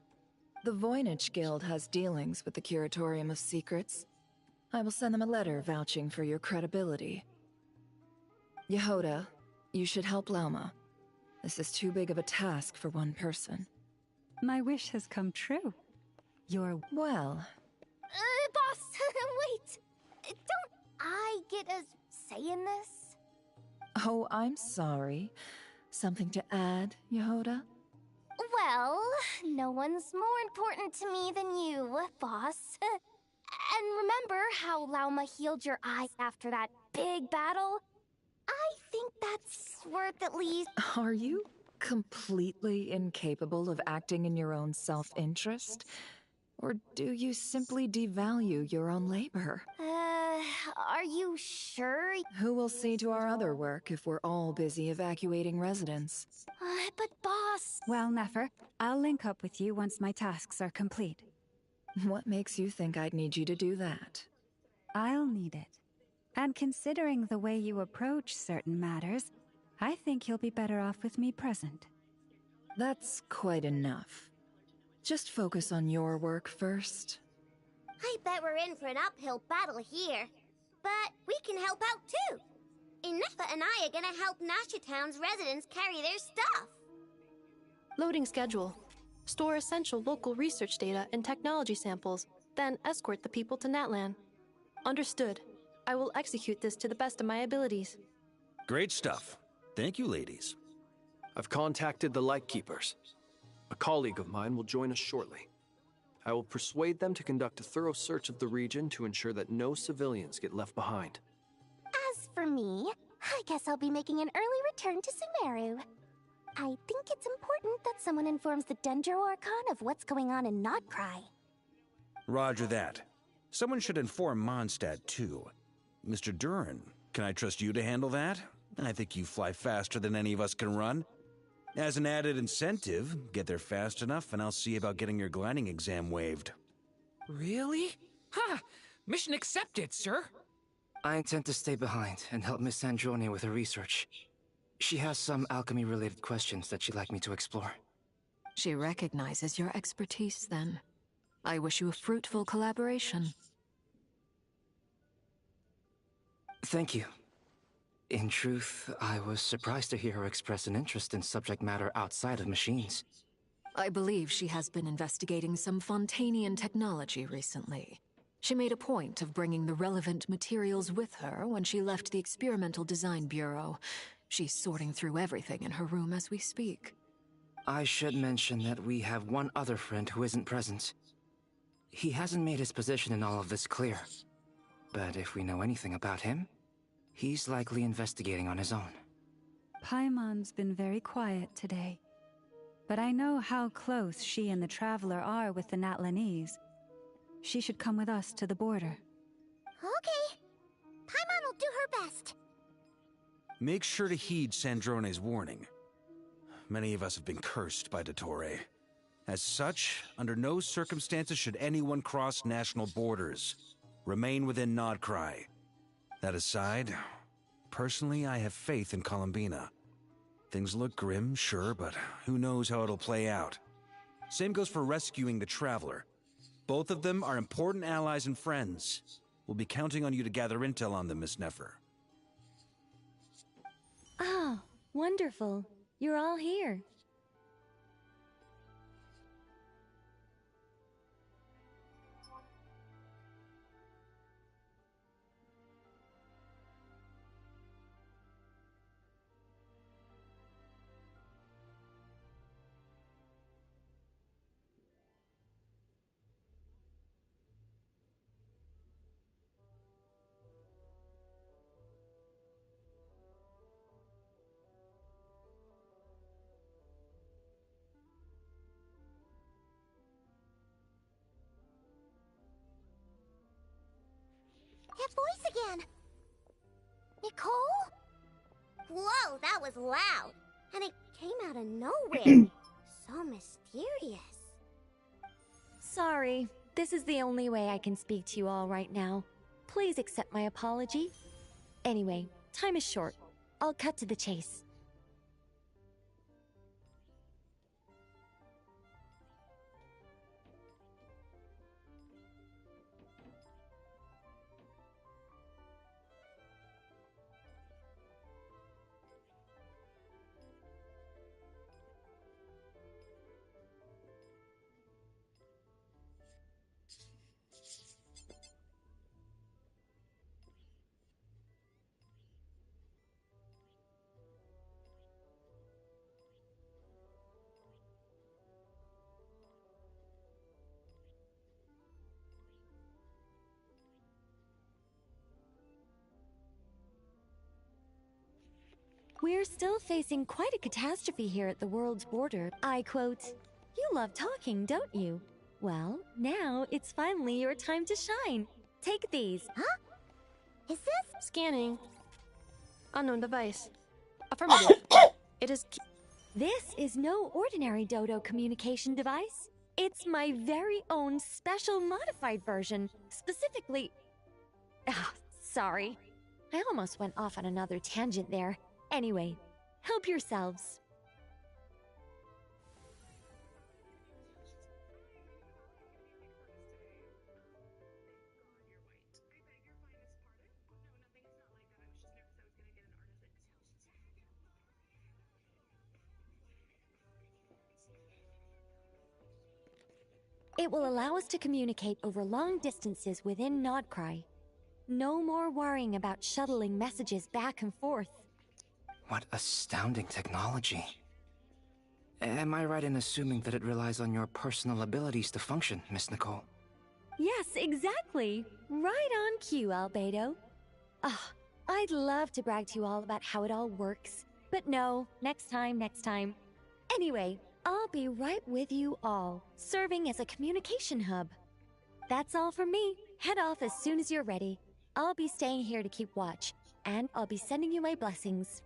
The Voynich Guild has dealings with the Curatorium of Secrets. I will send them a letter vouching for your credibility. Yehoda, you should help Lauma. This is too big of a task for one person. My wish has come true. Your... Well... Boss, wait! Don't I get a say in this? Oh, I'm sorry. Something to add, Yehoda? Well, no one's more important to me than you, boss. And remember how Lauma healed your eye after that big battle? think that's worth at least... Are you completely incapable of acting in your own self-interest? Or do you simply devalue your own labor? Are you sure? Who will see to our other work if we're all busy evacuating residents? But boss... Well, Nefer, I'll link up with you once my tasks are complete. What makes you think I'd need you to do that? I'll need it. And considering the way you approach certain matters, I think you'll be better off with me present. That's quite enough. Just focus on your work first. I bet we're in for an uphill battle here. But we can help out too. Inefa and I are gonna help Nasha Town's residents carry their stuff. Loading schedule. Store essential local research data and technology samples, then escort the people to Natlan. Understood. I will execute this to the best of my abilities. Great stuff. Thank you, ladies. I've contacted the Lightkeepers. A colleague of mine will join us shortly. I will persuade them to conduct a thorough search of the region to ensure that no civilians get left behind. As for me, I guess I'll be making an early return to Sumeru. I think it's important that someone informs the Dendro Archon of what's going on in Nod-Krai. Roger that. Someone should inform Mondstadt, too. Mr. Duran, can I trust you to handle that? I think you fly faster than any of us can run. As an added incentive, get there fast enough and I'll see about getting your gliding exam waived. Really? Ha! Mission accepted, sir. I intend to stay behind and help Miss Sandrone with her research. She has some alchemy-related questions that she'd like me to explore. She recognizes your expertise, then. I wish you a fruitful collaboration. Thank you. In truth, I was surprised to hear her express an interest in subject matter outside of machines. I believe she has been investigating some Fontanian technology recently. She made a point of bringing the relevant materials with her when she left the Experimental Design Bureau. She's sorting through everything in her room as we speak. I should mention that we have one other friend who isn't present. He hasn't made his position in all of this clear. But if we know anything about him, he's likely investigating on his own. Paimon's been very quiet today. But I know how close she and the Traveler are with the Natlanese. She should come with us to the border. Okay. Paimon will do her best. Make sure to heed Sandrone's warning. Many of us have been cursed by Dottore. As such, under no circumstances should anyone cross national borders. Remain within Nod-Krai. That aside, personally, I have faith in Columbina. Things look grim, sure, but who knows how it'll play out. Same goes for rescuing the Traveler. Both of them are important allies and friends. We'll be counting on you to gather intel on them, Miss Nefer. Ah, wonderful. You're all here. That voice again! Nicole? Whoa, that was loud! And it came out of nowhere. So mysterious. Sorry, this is the only way I can speak to you all right now. Please accept my apology. Anyway, time is short. I'll cut to the chase. We're still facing quite a catastrophe here at the world's border. I quote, "You love talking, don't you? Well, now it's finally your time to shine. Take these." Huh? Is this? Scanning. Unknown device. Affirmative. It is. This is no ordinary Dodo communication device. It's my very own special modified version, specifically... Ah, sorry. I almost went off on another tangent there. Anyway, help yourselves. It will allow us to communicate over long distances within Nod-Krai. No more worrying about shuttling messages back and forth. What astounding technology. Am I right in assuming that it relies on your personal abilities to function, Miss Nicole? Yes, exactly. Right on cue, Albedo. Ah, I'd love to brag to you all about how it all works. But no, next time, next time. Anyway, I'll be right with you all, serving as a communication hub. That's all from me. Head off as soon as you're ready. I'll be staying here to keep watch, and I'll be sending you my blessings.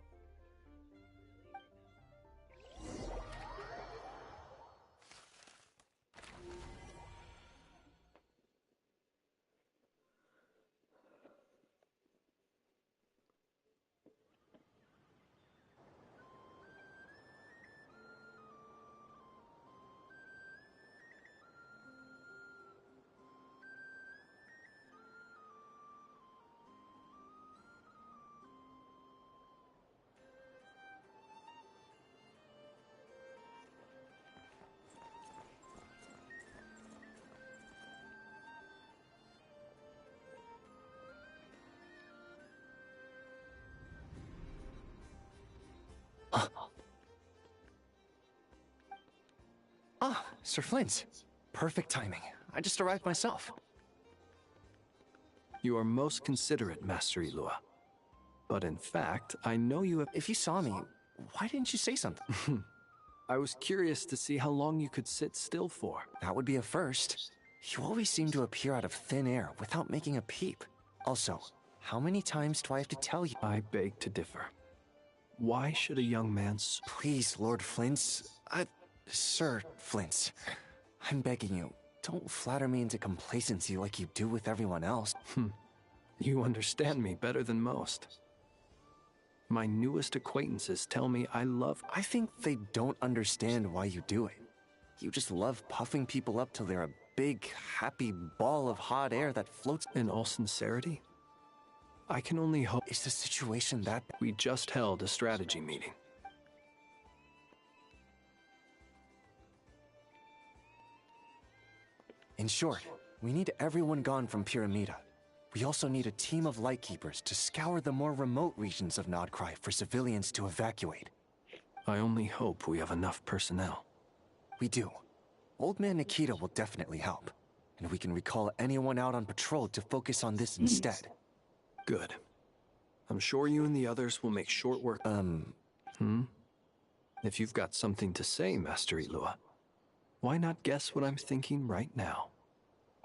Ah, Sir Flint. Perfect timing. I just arrived myself. You are most considerate, Master Ilua. But in fact, I know you have... If you saw me, why didn't you say something? I was curious to see how long you could sit still for. That would be a first. You always seem to appear out of thin air without making a peep. Also, how many times do I have to tell you? I beg to differ. Why should a young man... Please, Lord Flint. Sir Flint. I'm begging you, don't flatter me into complacency like you do with everyone else. You understand me better than most. My newest acquaintances tell me I love... I think they don't understand why you do it. You just love puffing people up till they're a big, happy ball of hot air that floats... In all sincerity, I can only hope... Is the situation that... We just held a strategy meeting. In short, we need everyone gone from Pyramida. We also need a team of Lightkeepers to scour the more remote regions of Nod-Krai for civilians to evacuate. I only hope we have enough personnel. We do. Old Man Nikita will definitely help. And we can recall anyone out on patrol to focus on this instead. Good. I'm sure you and the others will make short work... If you've got something to say, Master Ilua, why not guess what I'm thinking right now?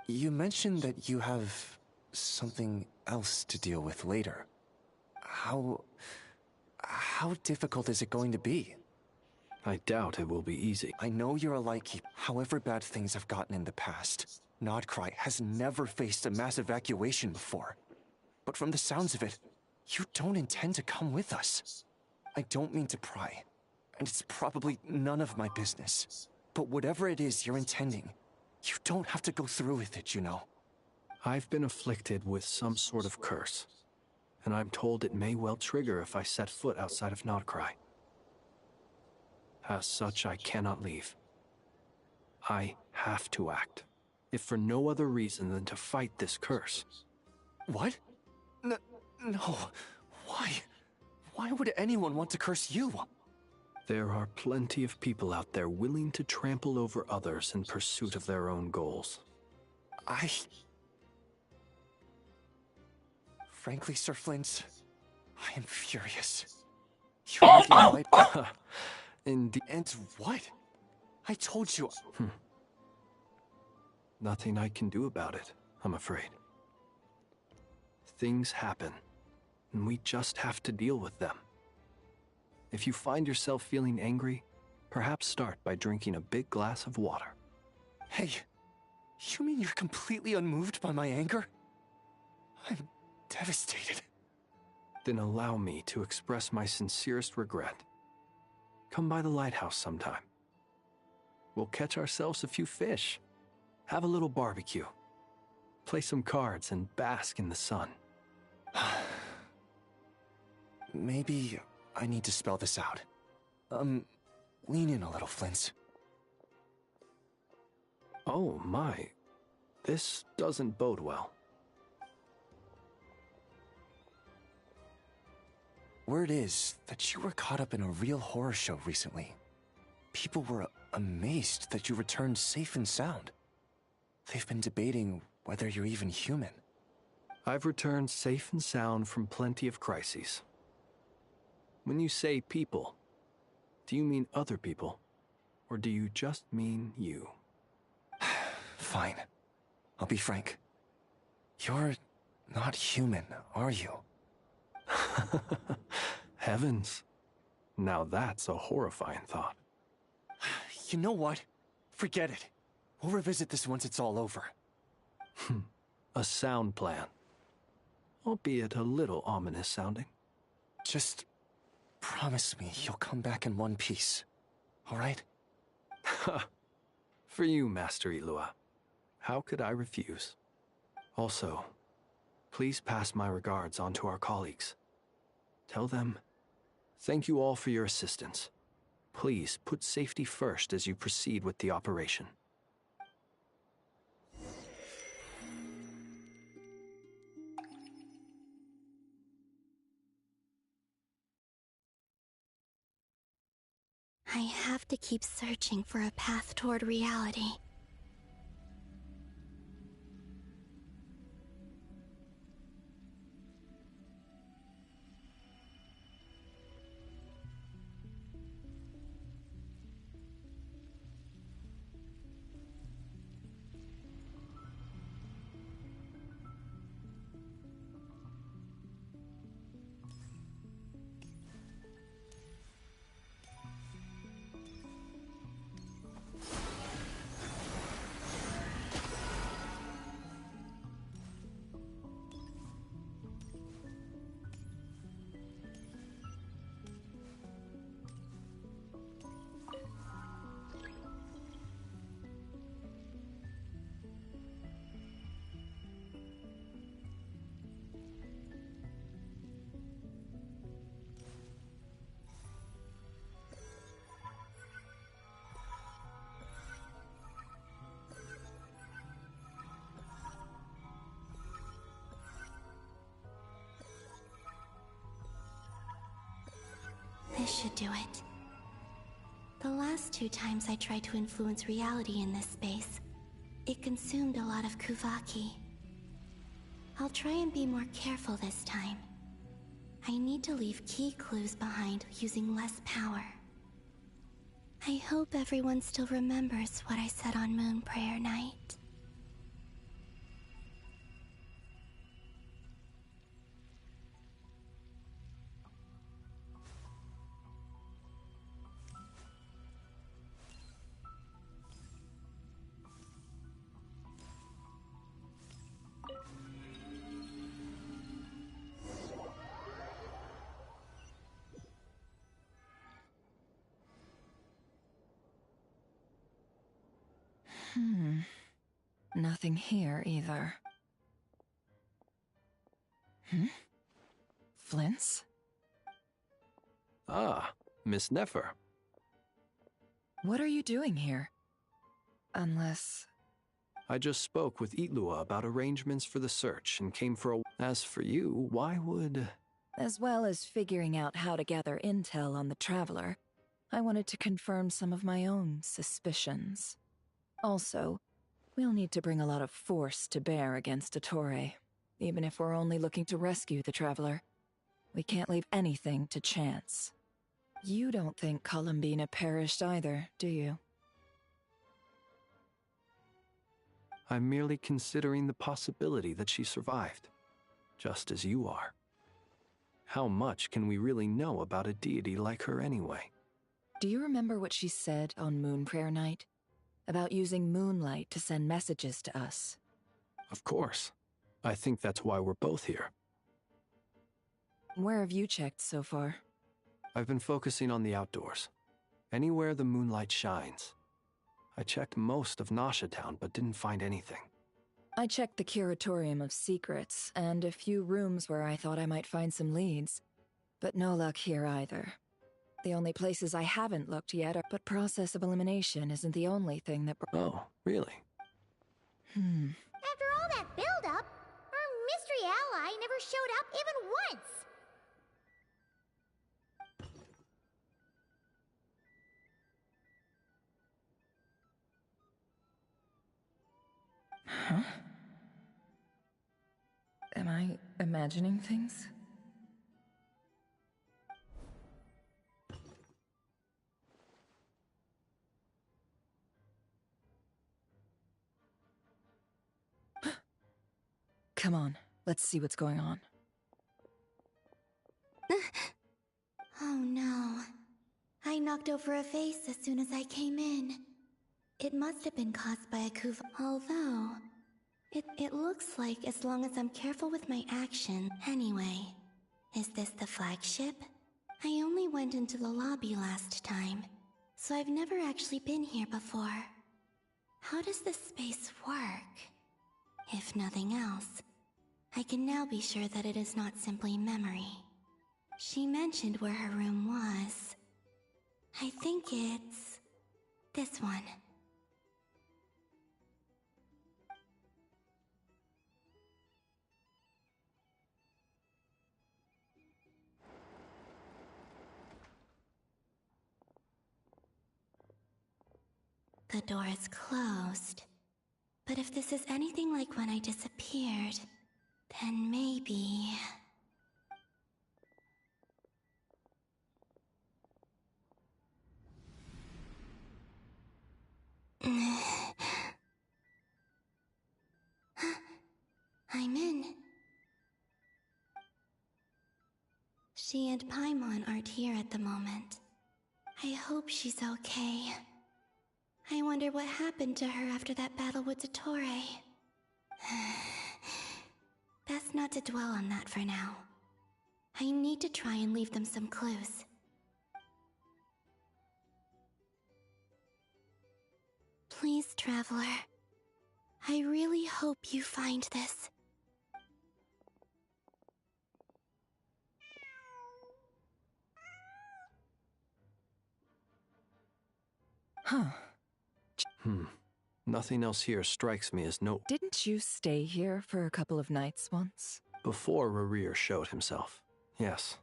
You mentioned that you have something else to deal with later. How difficult is it going to be? I doubt it will be easy. I know you're a Lightkeeper. However bad things have gotten in the past, Nod-Krai has never faced a mass evacuation before. But from the sounds of it, you don't intend to come with us. I don't mean to pry, and it's probably none of my business. But whatever it is you're intending, you don't have to go through with it, you know. I've been afflicted with some sort of curse, and I'm told it may well trigger if I set foot outside of Nod-Krai. As such, I cannot leave. I have to act, if for no other reason than to fight this curse. What? No. Why? Why would anyone want to curse you? There are plenty of people out there willing to trample over others in pursuit of their own goals. Frankly, Sir Flint, I am furious. You're making light. Indeed. And what? I told you. Nothing I can do about it, I'm afraid. Things happen, and we just have to deal with them. If you find yourself feeling angry, perhaps start by drinking a big glass of water. Hey, you mean you're completely unmoved by my anger? I'm devastated. Then allow me to express my sincerest regret. Come by the lighthouse sometime. We'll catch ourselves a few fish, have a little barbecue, play some cards, and bask in the sun. Maybe I need to spell this out. Lean in a little, Flint. Oh my, this doesn't bode well. Word is that you were caught up in a real horror show recently. People were amazed that you returned safe and sound. They've been debating whether you're even human. I've returned safe and sound from plenty of crises. When you say people, do you mean other people, or do you just mean you? Fine. I'll be frank. You're not human, are you? Heavens. Now that's a horrifying thought. You know what? Forget it. We'll revisit this once it's all over. A sound plan. Albeit a little ominous sounding. Just promise me you'll come back in one piece, all right? For you, Master Ilua. How could I refuse? Also, please pass my regards on to our colleagues. Tell them, thank you all for your assistance. Please put safety first as you proceed with the operation. I have to keep searching for a path toward reality. This should do it. The last 2 times I tried to influence reality in this space, it consumed a lot of Kuvaki. I'll try and be more careful this time. I need to leave key clues behind using less power. I hope everyone still remembers what I said on Moon Prayer Night. Nothing here either. Flint's? Ah, Miss Nefer. What are you doing here? Unless... I just spoke with Itlua about arrangements for the search and came for a... As for you, why would... As well as figuring out how to gather intel on the Traveler, I wanted to confirm some of my own suspicions. Also, we'll need to bring a lot of force to bear against Dottore, even if we're only looking to rescue the Traveler. We can't leave anything to chance. You don't think Columbina perished either, do you? I'm merely considering the possibility that she survived, just as you are. How much can we really know about a deity like her anyway? Do you remember what she said on Moon Prayer Night? About using moonlight to send messages to us? Of course. I think that's why we're both here. Where have you checked so far? I've been focusing on the outdoors. Anywhere the moonlight shines. I checked most of Nasha Town, but didn't find anything. I checked the Curatorium of Secrets, and a few rooms where I thought I might find some leads. But no luck here either. The only places I haven't looked yet are... But process of elimination isn't the only thing that... Oh, really? After all that build-up, our mystery ally never showed up even once! Huh? Am I imagining things? Come on, let's see what's going on. Oh no. I knocked over a vase as soon as I came in. It must have been caused by a coup, although... It looks like as long as I'm careful with my action. Anyway, is this the flagship? I only went into the lobby last time, so I've never actually been here before. How does this space work? If nothing else, I can now be sure that it is not simply memory. She mentioned where her room was. I think it's... this one. The door is closed. But if this is anything like when I disappeared, then maybe... I'm in. She and Paimon aren't here at the moment. I hope she's okay. I wonder what happened to her after that battle with Dottore. Best not to dwell on that for now. I need to try and leave them some clues. Please, Traveler. I really hope you find this. Huh. Nothing else here strikes me as no... Didn't you stay here for a couple of nights once? Before Rarir showed himself, yes.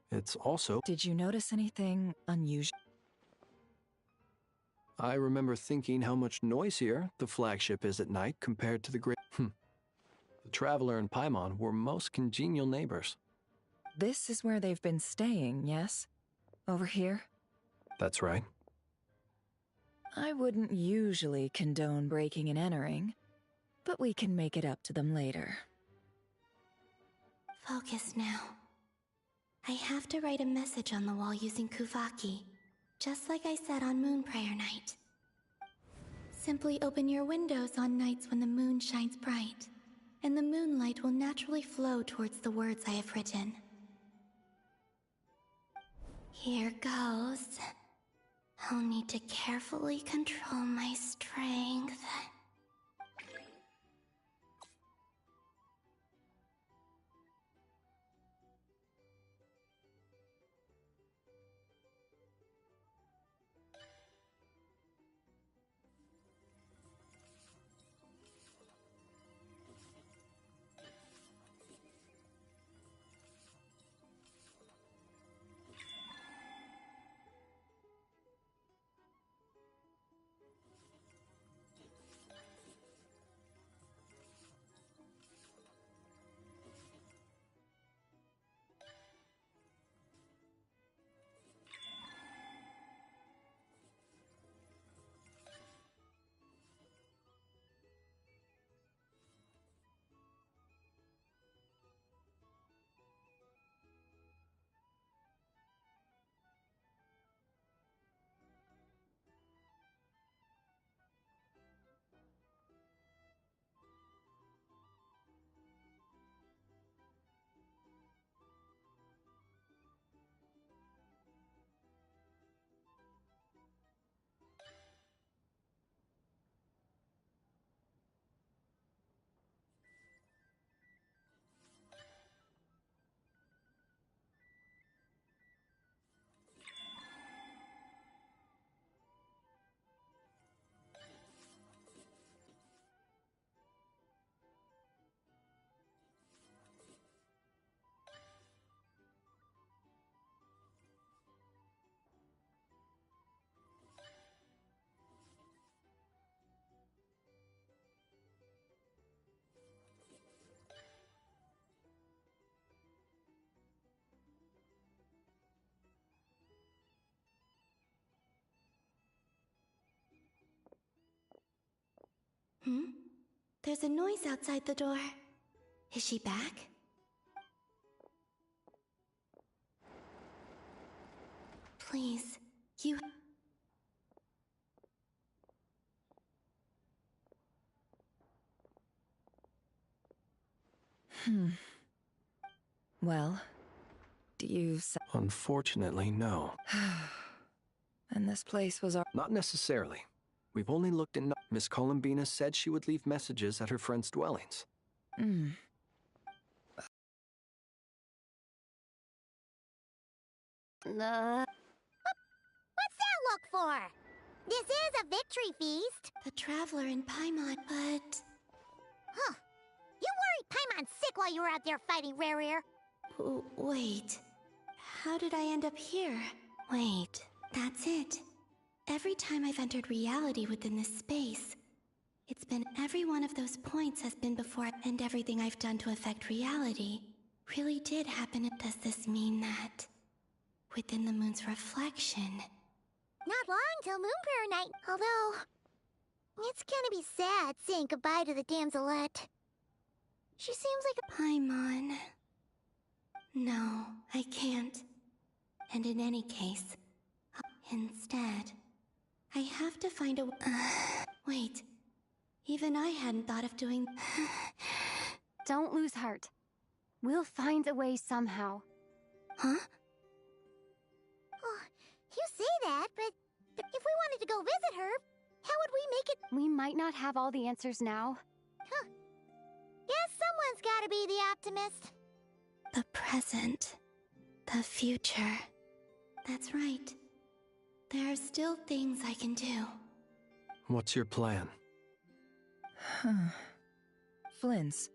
It's also... Did you notice anything unusual? I remember thinking how much noisier the flagship is at night compared to the great... The Traveler and Paimon were most congenial neighbors. This is where they've been staying, yes? Over here? That's right. I wouldn't usually condone breaking and entering, but we can make it up to them later. Focus now. I have to write a message on the wall using Kuvaki, just like I said on Moon Prayer Night. Simply open your windows on nights when the moon shines bright, and the moonlight will naturally flow towards the words I have written. Here goes. I'll need to carefully control my strength. There's a noise outside the door. Is she back? Please, you... Well, do you... Unfortunately, no. And this place was our... Not necessarily. We've only looked in... Miss Columbina said she would leave messages at her friends' dwellings. Hmm. What's that look for? This is a victory feast. The Traveler in Paimon, but... Huh. You worried Paimon sick while you were out there fighting Rare. Wait. How did I end up here? Wait, that's it. Every time I've entered reality within this space, it's been every one of those points has been before, and everything I've done to affect reality really did happen. Does this mean that within the moon's reflection? Not long till Moonprayer night, although it's gonna be sad saying goodbye to the damselette. She seems like a... Paimon. No, I can't. And in any case, instead, I have to find a... wait. Even I hadn't thought of doing... Don't lose heart. We'll find a way somehow. Huh? Oh, you say that, but if we wanted to go visit her, how would we make it? We might not have all the answers now. Huh. Guess someone's gotta be the optimist. The present. The future. That's right. There are still things I can do. What's your plan? Flins,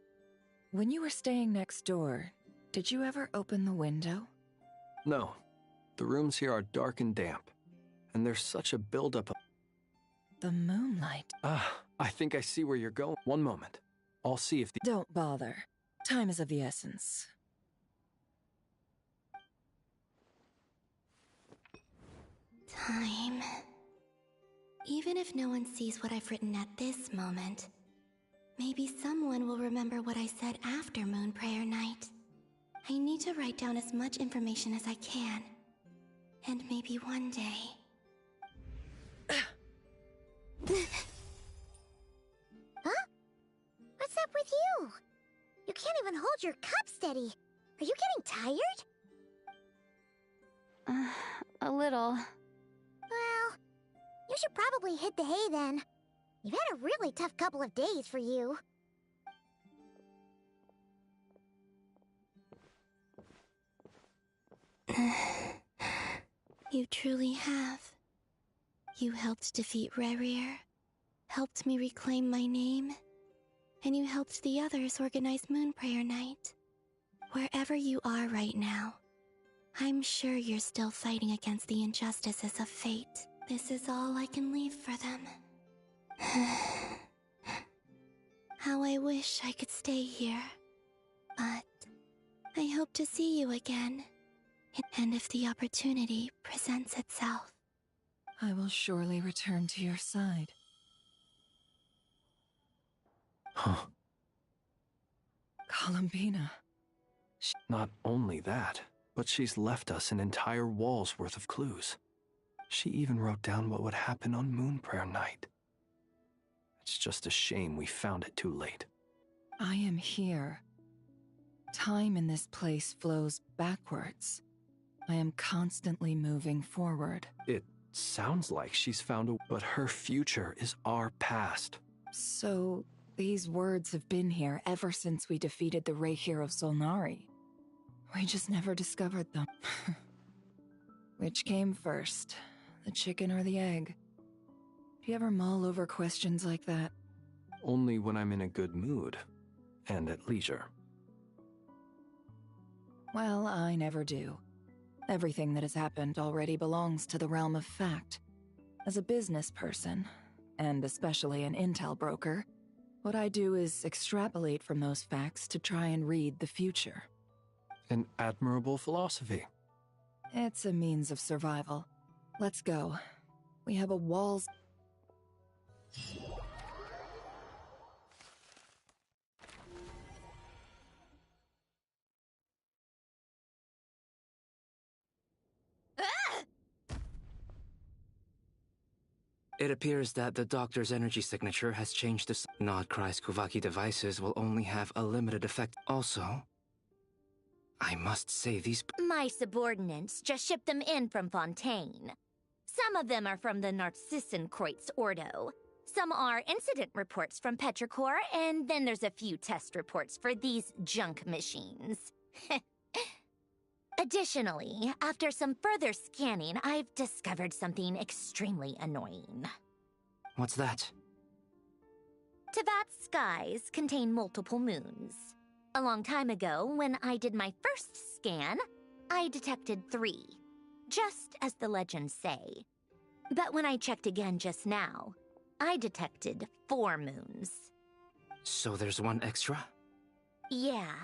when you were staying next door, did you ever open the window? No. The rooms here are dark and damp, and there's such a buildup of... The moonlight. I think I see where you're going. One moment. I'll see if the... Don't bother. Time is of the essence. Time. Even if no one sees what I've written at this moment, maybe someone will remember what I said after Moonprayer night. I need to write down as much information as I can. And maybe one day... Huh? What's up with you? You can't even hold your cup steady. Are you getting tired? A little. Well, you should probably hit the hay then. You've had a really tough couple of days for you. You truly have. You helped defeat Rerir, helped me reclaim my name, and you helped the others organize Moonprayer Night. Wherever you are right now, I'm sure you're still fighting against the injustices of fate. This is all I can leave for them. How I wish I could stay here. But I hope to see you again. And if the opportunity presents itself, I will surely return to your side. Huh. Columbina. Not only that, but she's left us an entire wall's worth of clues. She even wrote down what would happen on Moonprayer night. It's just a shame we found it too late. I am here. Time in this place flows backwards. I am constantly moving forward. It sounds like she's found a... But her future is our past. So, these words have been here ever since we defeated the Rehir of Solnari. We just never discovered them. Which came first, the chicken or the egg? Do you ever mull over questions like that? Only when I'm in a good mood, and at leisure. Well, I never do. Everything that has happened already belongs to the realm of fact. As a business person, and especially an intel broker, what I do is extrapolate from those facts to try and read the future. An admirable philosophy. It's a means of survival. Let's go. We have a walls... It appears that the doctor's energy signature has changed to... Nod-Krai's Kuvaki devices will only have a limited effect. Also, I must say these... My subordinates just shipped them in from Fontaine. Some of them are from the Narcissenkreuz Ordo. Some are incident reports from Petrichor, and then there's a few test reports for these junk machines. Additionally, after some further scanning, I've discovered something extremely annoying. What's that? Teyvat's skies contain multiple moons. A long time ago, when I did my first scan, I detected 3, just as the legends say. But when I checked again just now, I detected 4 moons. So there's one extra? Yeah.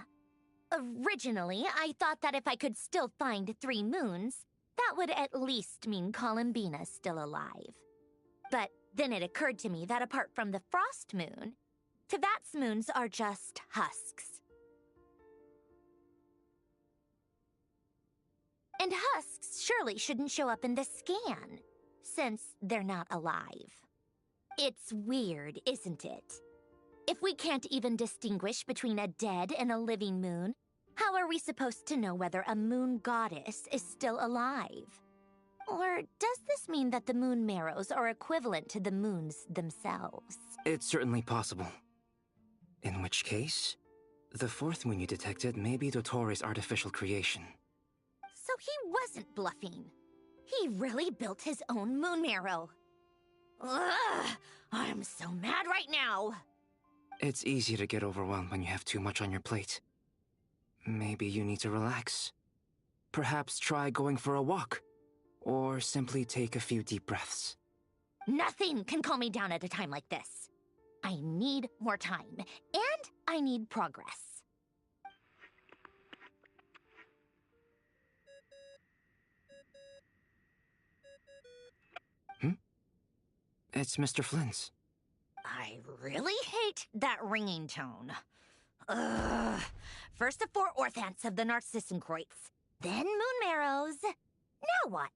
Originally, I thought that if I could still find 3 moons, that would at least mean Columbina's still alive. But then it occurred to me that apart from the frost moon, Teyvat's moons are just husks. And husks surely shouldn't show up in the scan, since they're not alive. It's weird, isn't it? If we can't even distinguish between a dead and a living moon, how are we supposed to know whether a moon goddess is still alive? Or does this mean that the moon marrows are equivalent to the moons themselves? It's certainly possible. In which case, the 4th moon you detected may be Dottores' artificial creation. So he wasn't bluffing. He really built his own moon marrow. Ugh! I'm so mad right now! It's easy to get overwhelmed when you have too much on your plate. Maybe you need to relax. Perhaps try going for a walk. Or simply take a few deep breaths. Nothing can calm me down at a time like this. I need more time, and I need progress. It's Mr. Flynn's. I really hate that ringing tone. Ugh. First the 4 orthants of the Narcissenkreuz, then moon marrows. Now what?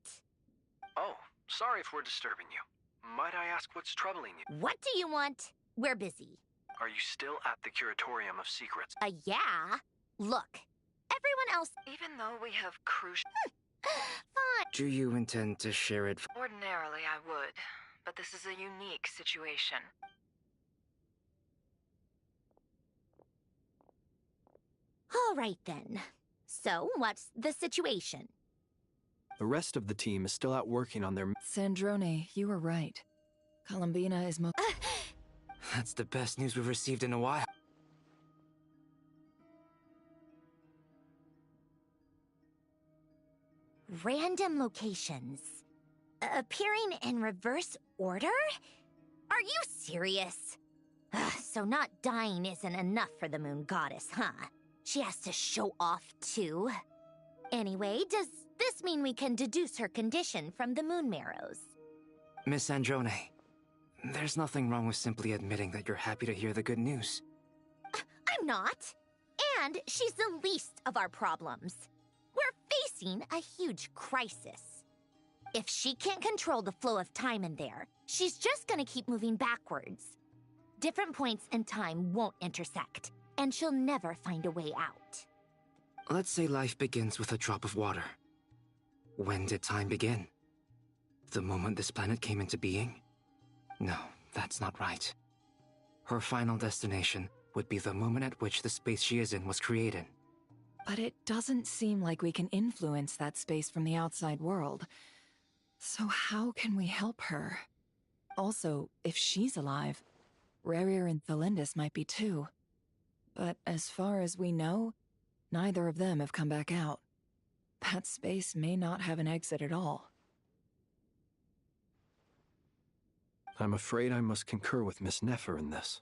Oh, sorry if we're disturbing you. Might I ask what's troubling you? What do you want? We're busy. Are you still at the Curatorium of Secrets? Yeah. Look, everyone else... Even though we have crucial... Fine. Do you intend to share it? Ordinarily I would, but this is a unique situation. All right then. So, what's the situation? The rest of the team is still out working on their... Sandrone, you were right. Columbina is That's the best news we've received in a while. Random locations. Appearing in reverse order? Are you serious? So not dying isn't enough for the moon goddess, huh? She has to show off too. Anyway, does this mean we can deduce her condition from the moon marrows? Miss Sandrone, there's nothing wrong with simply admitting that you're happy to hear the good news. I'm not. And she's the least of our problems. We're facing a huge crisis. If she can't control the flow of time in there, she's just gonna keep moving backwards. Different points in time won't intersect, and she'll never find a way out. Let's say life begins with a drop of water. When did time begin? The moment this planet came into being? No, that's not right. Her final destination would be the moment at which the space she is in was created. But it doesn't seem like we can influence that space from the outside world. So how can we help her? Also, if she's alive, Rerir and Thelindis might be too. But as far as we know, neither of them have come back out. That space may not have an exit at all. I'm afraid I must concur with Miss Nefer in this.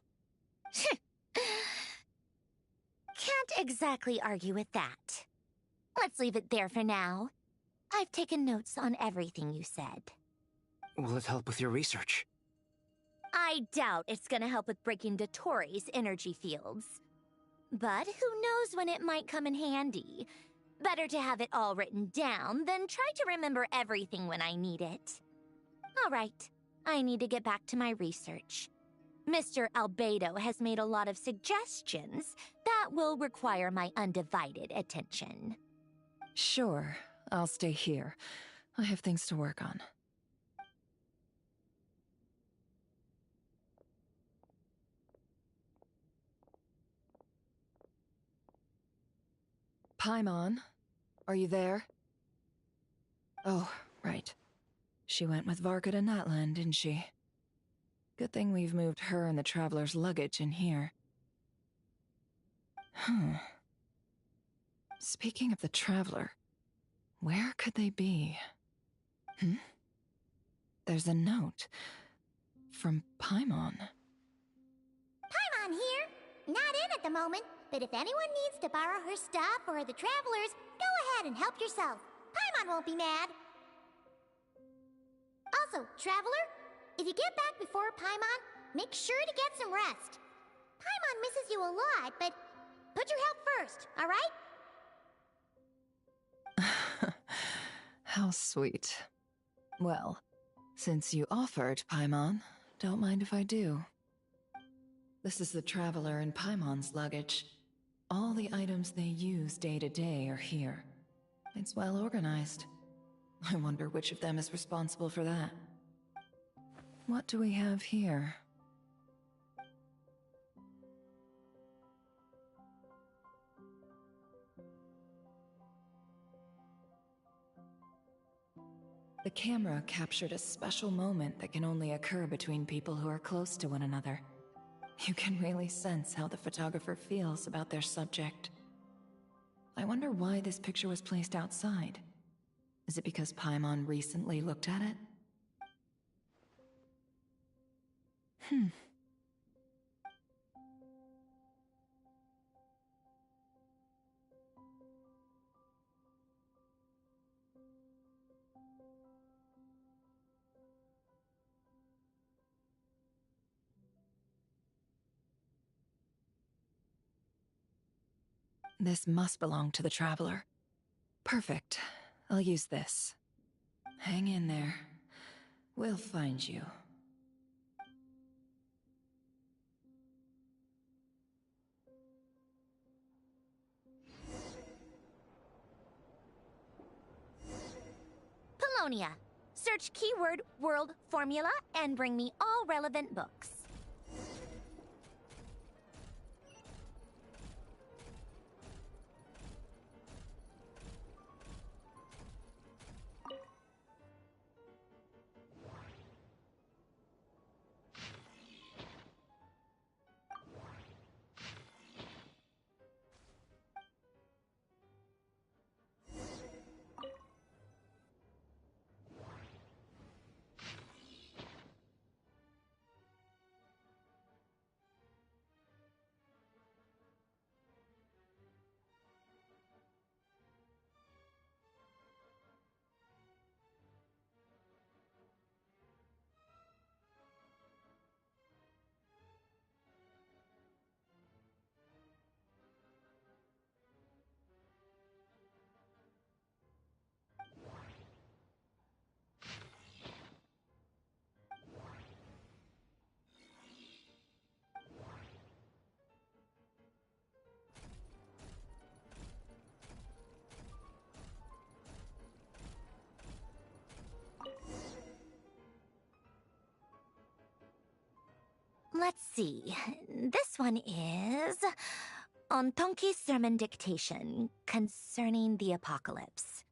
Can't exactly argue with that. Let's leave it there for now. I've taken notes on everything you said. Will it help with your research? I doubt it's gonna help with breaking Dottores' energy fields. But who knows when it might come in handy. Better to have it all written down than try to remember everything when I need it. All right, I need to get back to my research. Mr. Albedo has made a lot of suggestions that will require my undivided attention. Sure, I'll stay here. I have things to work on. Paimon, are you there? Oh, right. She went with Varka to Natlan, didn't she? Good thing we've moved her and the Traveler's luggage in here. Speaking of the Traveler, where could they be? There's a note from Paimon. Paimon here. Not in at the moment, but if anyone needs to borrow her stuff or the Travelers, go ahead and help yourself. Paimon won't be mad. Also, Traveler, if you get back before Paimon, make sure to get some rest. Paimon misses you a lot, but put your health first, all right? How sweet. Well, since you offered, Paimon, don't mind if I do. This is the Traveler and Paimon's luggage. All the items they use day to day are here. It's well organized. I wonder which of them is responsible for that. What do we have here? The camera captured a special moment that can only occur between people who are close to one another. You can really sense how the photographer feels about their subject. I wonder why this picture was placed outside. Is it because Paimon recently looked at it? This must belong to the Traveler. Perfect. I'll use this. Hang in there. We'll find you. Paulownia. Search keyword world formula and bring me all relevant books. Let's see. This one is on Tonki's sermon dictation concerning the apocalypse.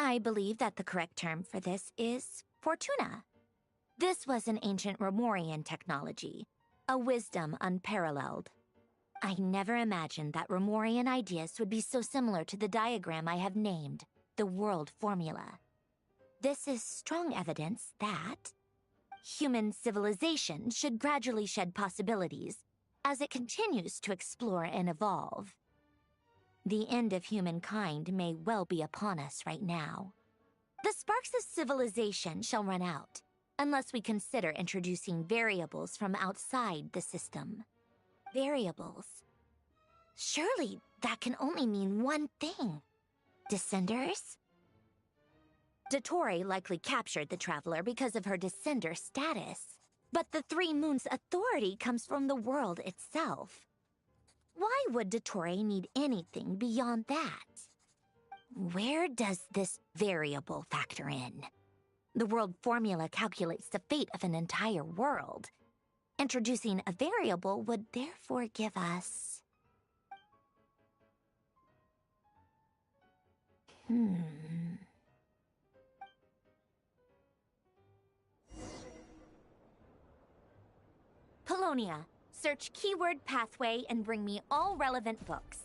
I believe that the correct term for this is Fortuna. This was an ancient Romorian technology, a wisdom unparalleled. I never imagined that Romorian ideas would be so similar to the diagram I have named, the World Formula. This is strong evidence that human civilization should gradually shed possibilities as it continues to explore and evolve. The end of humankind may well be upon us right now. The sparks of civilization shall run out, unless we consider introducing variables from outside the system. Variables. Surely that can only mean one thing. Descenders? Dottore likely captured the Traveler because of her descender status. But the Three Moons' authority comes from the world itself. Why would Dottore need anything beyond that? Where does this variable factor in? The world formula calculates the fate of an entire world. Introducing a variable would therefore give us... Polonia, search keyword pathway and bring me all relevant books.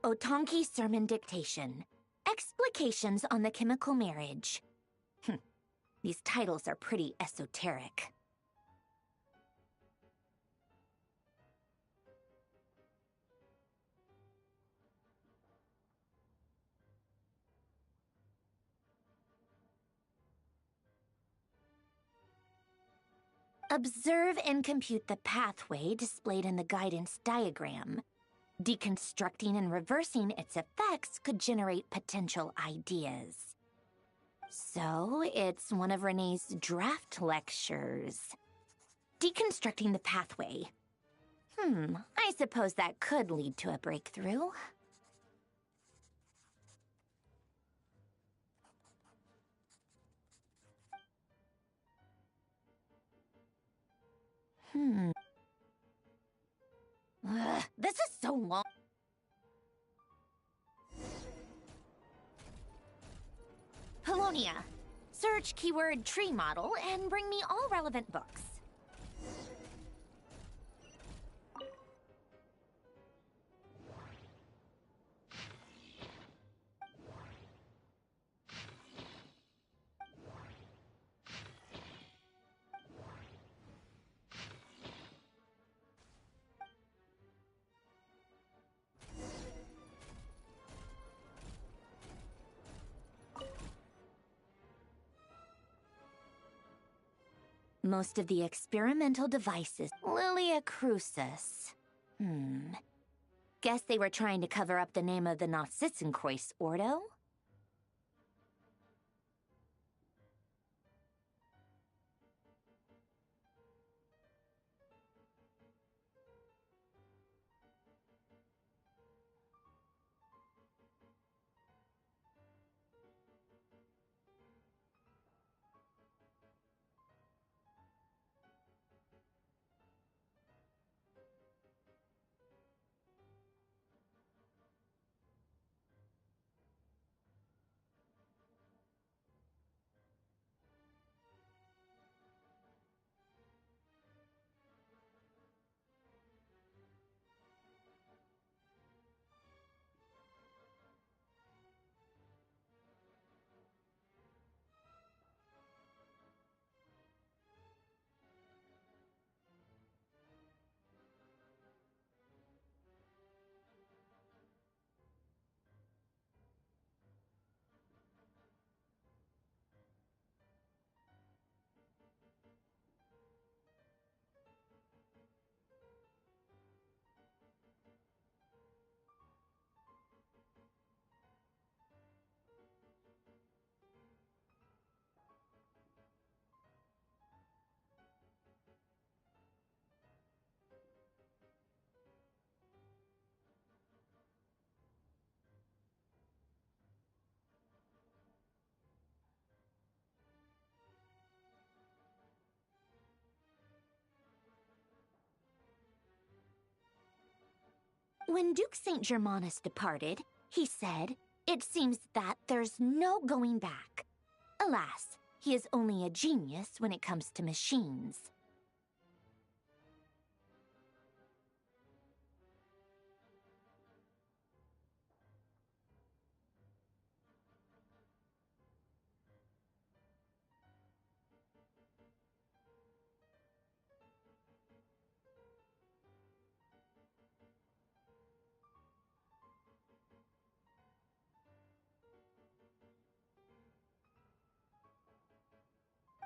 Otonki Sermon Dictation. Explications on the Chemical Marriage. These titles are pretty esoteric. Observe and compute the pathway displayed in the guidance diagram. Deconstructing and reversing its effects could generate potential ideas. So, it's one of Renee's draft lectures. Deconstructing the pathway. I suppose that could lead to a breakthrough. This is so long. Polonia, search keyword tree model and bring me all relevant books. Most of the experimental devices... Lilia Crucis. Guess they were trying to cover up the name of the Nautitzenkreuz Ordo? When Duke St. Germanus departed, he said, "It seems that there's no going back." Alas, he is only a genius when it comes to machines.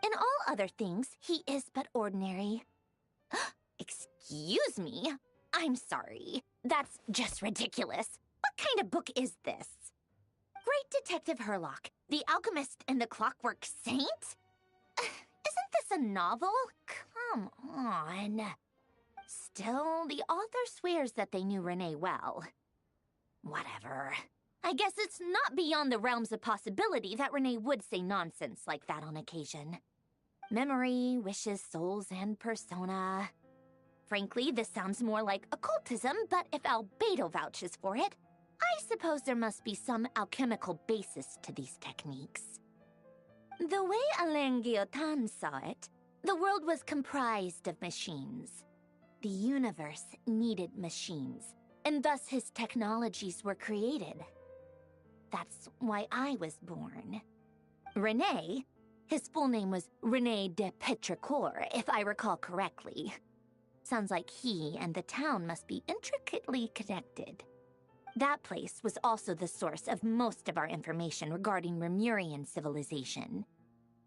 In all other things, he is but ordinary. Excuse me? I'm sorry. That's just ridiculous. What kind of book is this? Great Detective Herlock, the Alchemist and the Clockwork Saint? Isn't this a novel? Come on. Still, the author swears that they knew Renee well. Whatever. I guess it's not beyond the realms of possibility that Renee would say nonsense like that on occasion. Memory, wishes, souls, and persona. Frankly, this sounds more like occultism, but if Albedo vouches for it, I suppose there must be some alchemical basis to these techniques. The way Alain Guillotin saw it, the world was comprised of machines. The universe needed machines, and thus his technologies were created. That's why I was born. René, his full name was René de Petrichor, if I recall correctly. Sounds like he and the town must be intricately connected. That place was also the source of most of our information regarding Remurian civilization.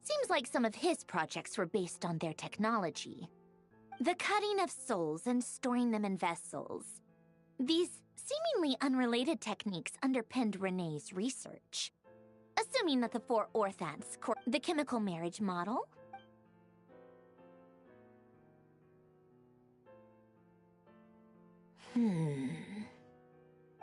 Seems like some of his projects were based on their technology. The cutting of souls and storing them in vessels. These seemingly unrelated techniques underpinned René's research. Assuming that the four Orthants the chemical marriage model?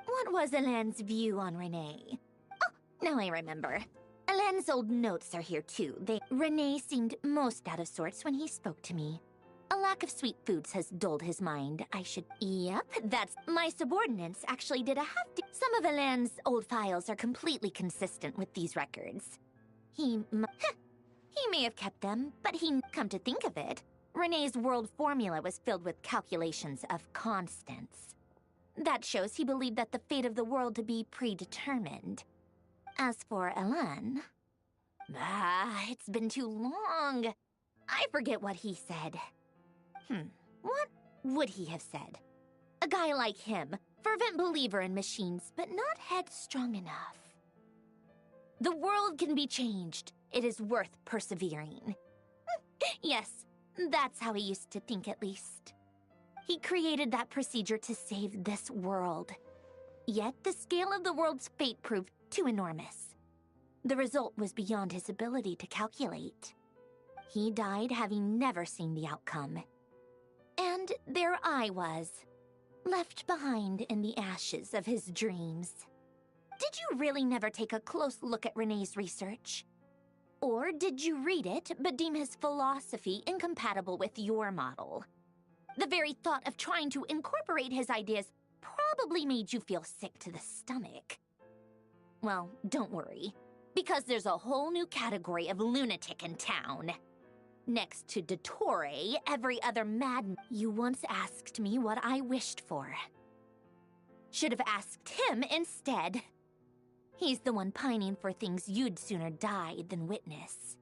What was Alain's view on René? Oh, now I remember. Alain's old notes are here too. René seemed most out of sorts when he spoke to me. A lack of sweet foods has dulled his mind. Yep, that's... My subordinates actually did a hefty... Some of Alain's old files are completely consistent with these records. He may have kept them, but come to think of it, René's world formula was filled with calculations of constants. That shows he believed that the fate of the world to be predetermined. As for Alain... it's been too long. I forget what he said. What would he have said? A guy like him, fervent believer in machines, but not headstrong enough. The world can be changed. It is worth persevering. Yes, that's how he used to think at least. He created that procedure to save this world. Yet the scale of the world's fate proved too enormous. The result was beyond his ability to calculate. He died having never seen the outcome. And there I was, left behind in the ashes of his dreams. Did you really never take a close look at René's research? Or did you read it but deem his philosophy incompatible with your model? The very thought of trying to incorporate his ideas probably made you feel sick to the stomach. Well, don't worry, because there's a whole new category of lunatic in town. Next to Dottore, every other madman. You once asked me what I wished for. Should have asked him instead. He's the one pining for things you'd sooner die than witness.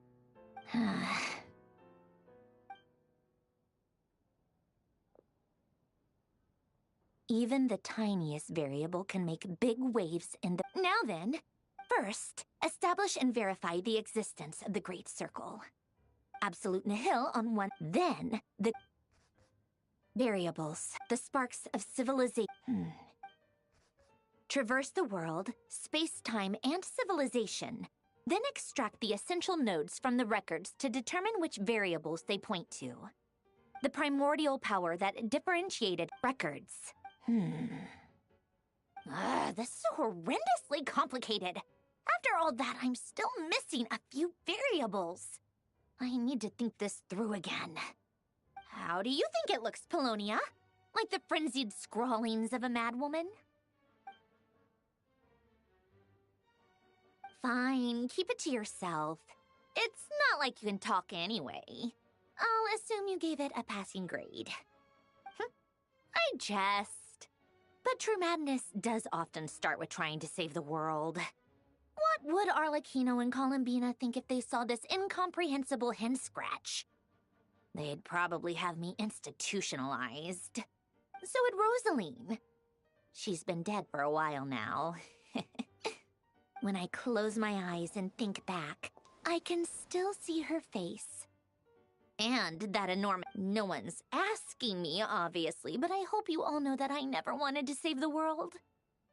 Even the tiniest variable can make big waves in the... Now then, first, establish and verify the existence of the Great Circle. Absolute nihil on one, then the variables, the sparks of civilization. Traverse the world, space-time, and civilization, then extract the essential nodes from the records to determine which variables they point to. The primordial power that differentiated records. This is so horrendously complicated. After all that, I'm still missing a few variables. I need to think this through again. How do you think it looks, Polonia? Like the frenzied scrawlings of a madwoman? Fine, keep it to yourself. It's not like you can talk anyway. I'll assume you gave it a passing grade. I jest. But true madness does often start with trying to save the world. What would Arlecchino and Columbina think if they saw this incomprehensible hen scratch? They'd probably have me institutionalized. So would Rosaline. She's been dead for a while now. When I close my eyes and think back, I can still see her face. And that enormous... No one's asking me, obviously, but I hope you all know that I never wanted to save the world.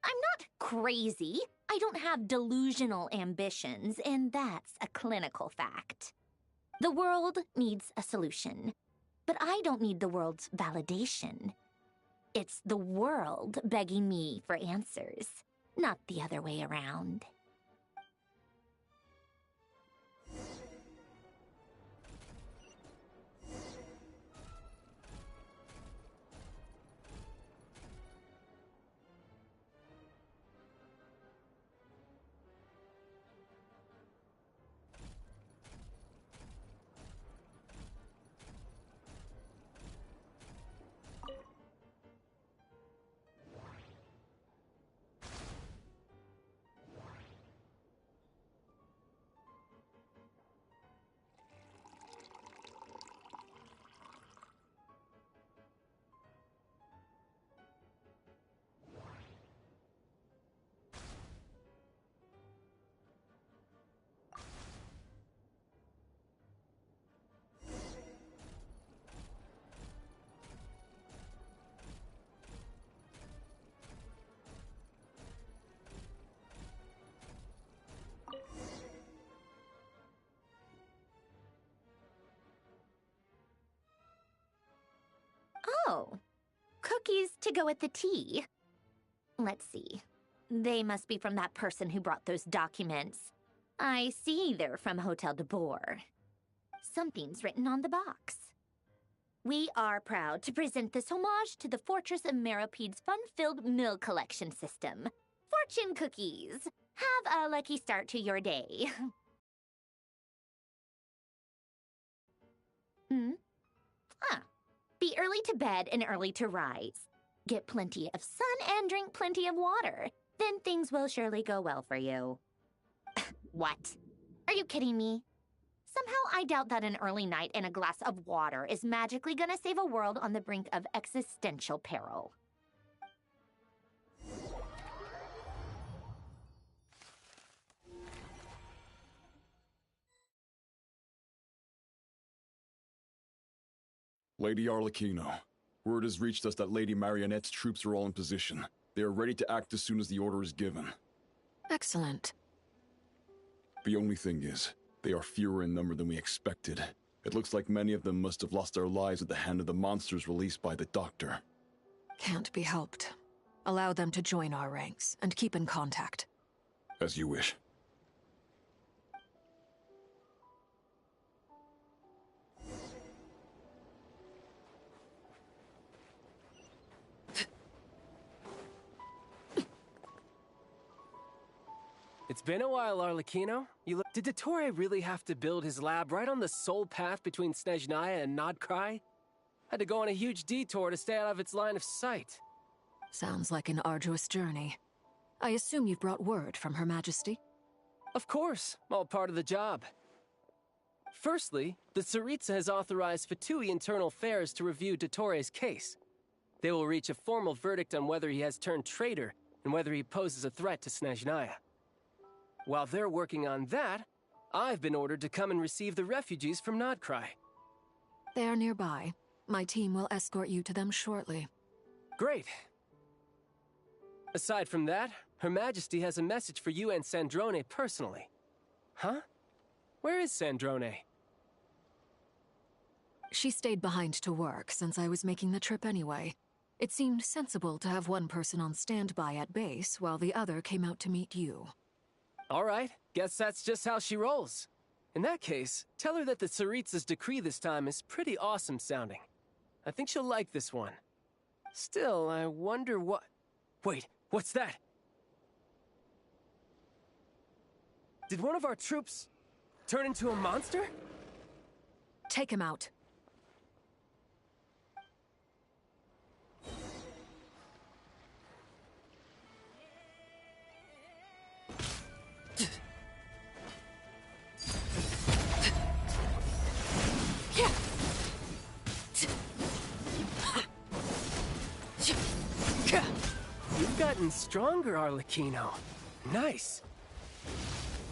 I'm not crazy. I don't have delusional ambitions, and that's a clinical fact. The world needs a solution, but I don't need the world's validation. It's the world begging me for answers, not the other way around. Oh, cookies to go with the tea. Let's see. They must be from that person who brought those documents. I see they're from Hotel de Boer. Something's written on the box. We are proud to present this homage to the Fortress of Meropede's fun-filled mill collection system. Fortune cookies. Have a lucky start to your day. Be early to bed and early to rise. Get plenty of sun and drink plenty of water. Then things will surely go well for you. What? Are you kidding me? Somehow I doubt that an early night and a glass of water is magically gonna save a world on the brink of existential peril. Lady Arlecchino, word has reached us that Lady Marionette's troops are all in position. They are ready to act as soon as the order is given. Excellent. The only thing is, they are fewer in number than we expected. It looks like many of them must have lost their lives at the hand of the monsters released by the Doctor. Can't be helped. Allow them to join our ranks, and keep in contact. As you wish. It's been a while, Arlecchino. Did Dottore really have to build his lab right on the sole path between Snezhnaya and Nod-Krai? Had to go on a huge detour to stay out of its line of sight. Sounds like an arduous journey. I assume you've brought word from Her Majesty? Of course, all part of the job. Firstly, the Tsaritsa has authorized Fatui Internal Affairs to review Dottore's case. They will reach a formal verdict on whether he has turned traitor and whether he poses a threat to Snezhnaya. While they're working on that, I've been ordered to come and receive the refugees from Nod-Krai. They are nearby. My team will escort you to them shortly. Great. Aside from that, Her Majesty has a message for you and Sandrone personally. Huh? Where is Sandrone? She stayed behind to work since I was making the trip anyway. It seemed sensible to have one person on standby at base while the other came out to meet you. All right, guess that's just how she rolls. In that case, tell her that the Tsaritsa's decree this time is pretty awesome sounding. I think she'll like this one. Still, I wonder what... Wait, what's that? Did one of our troops turn into a monster? Take him out. You've gotten stronger, Arlecchino. Nice.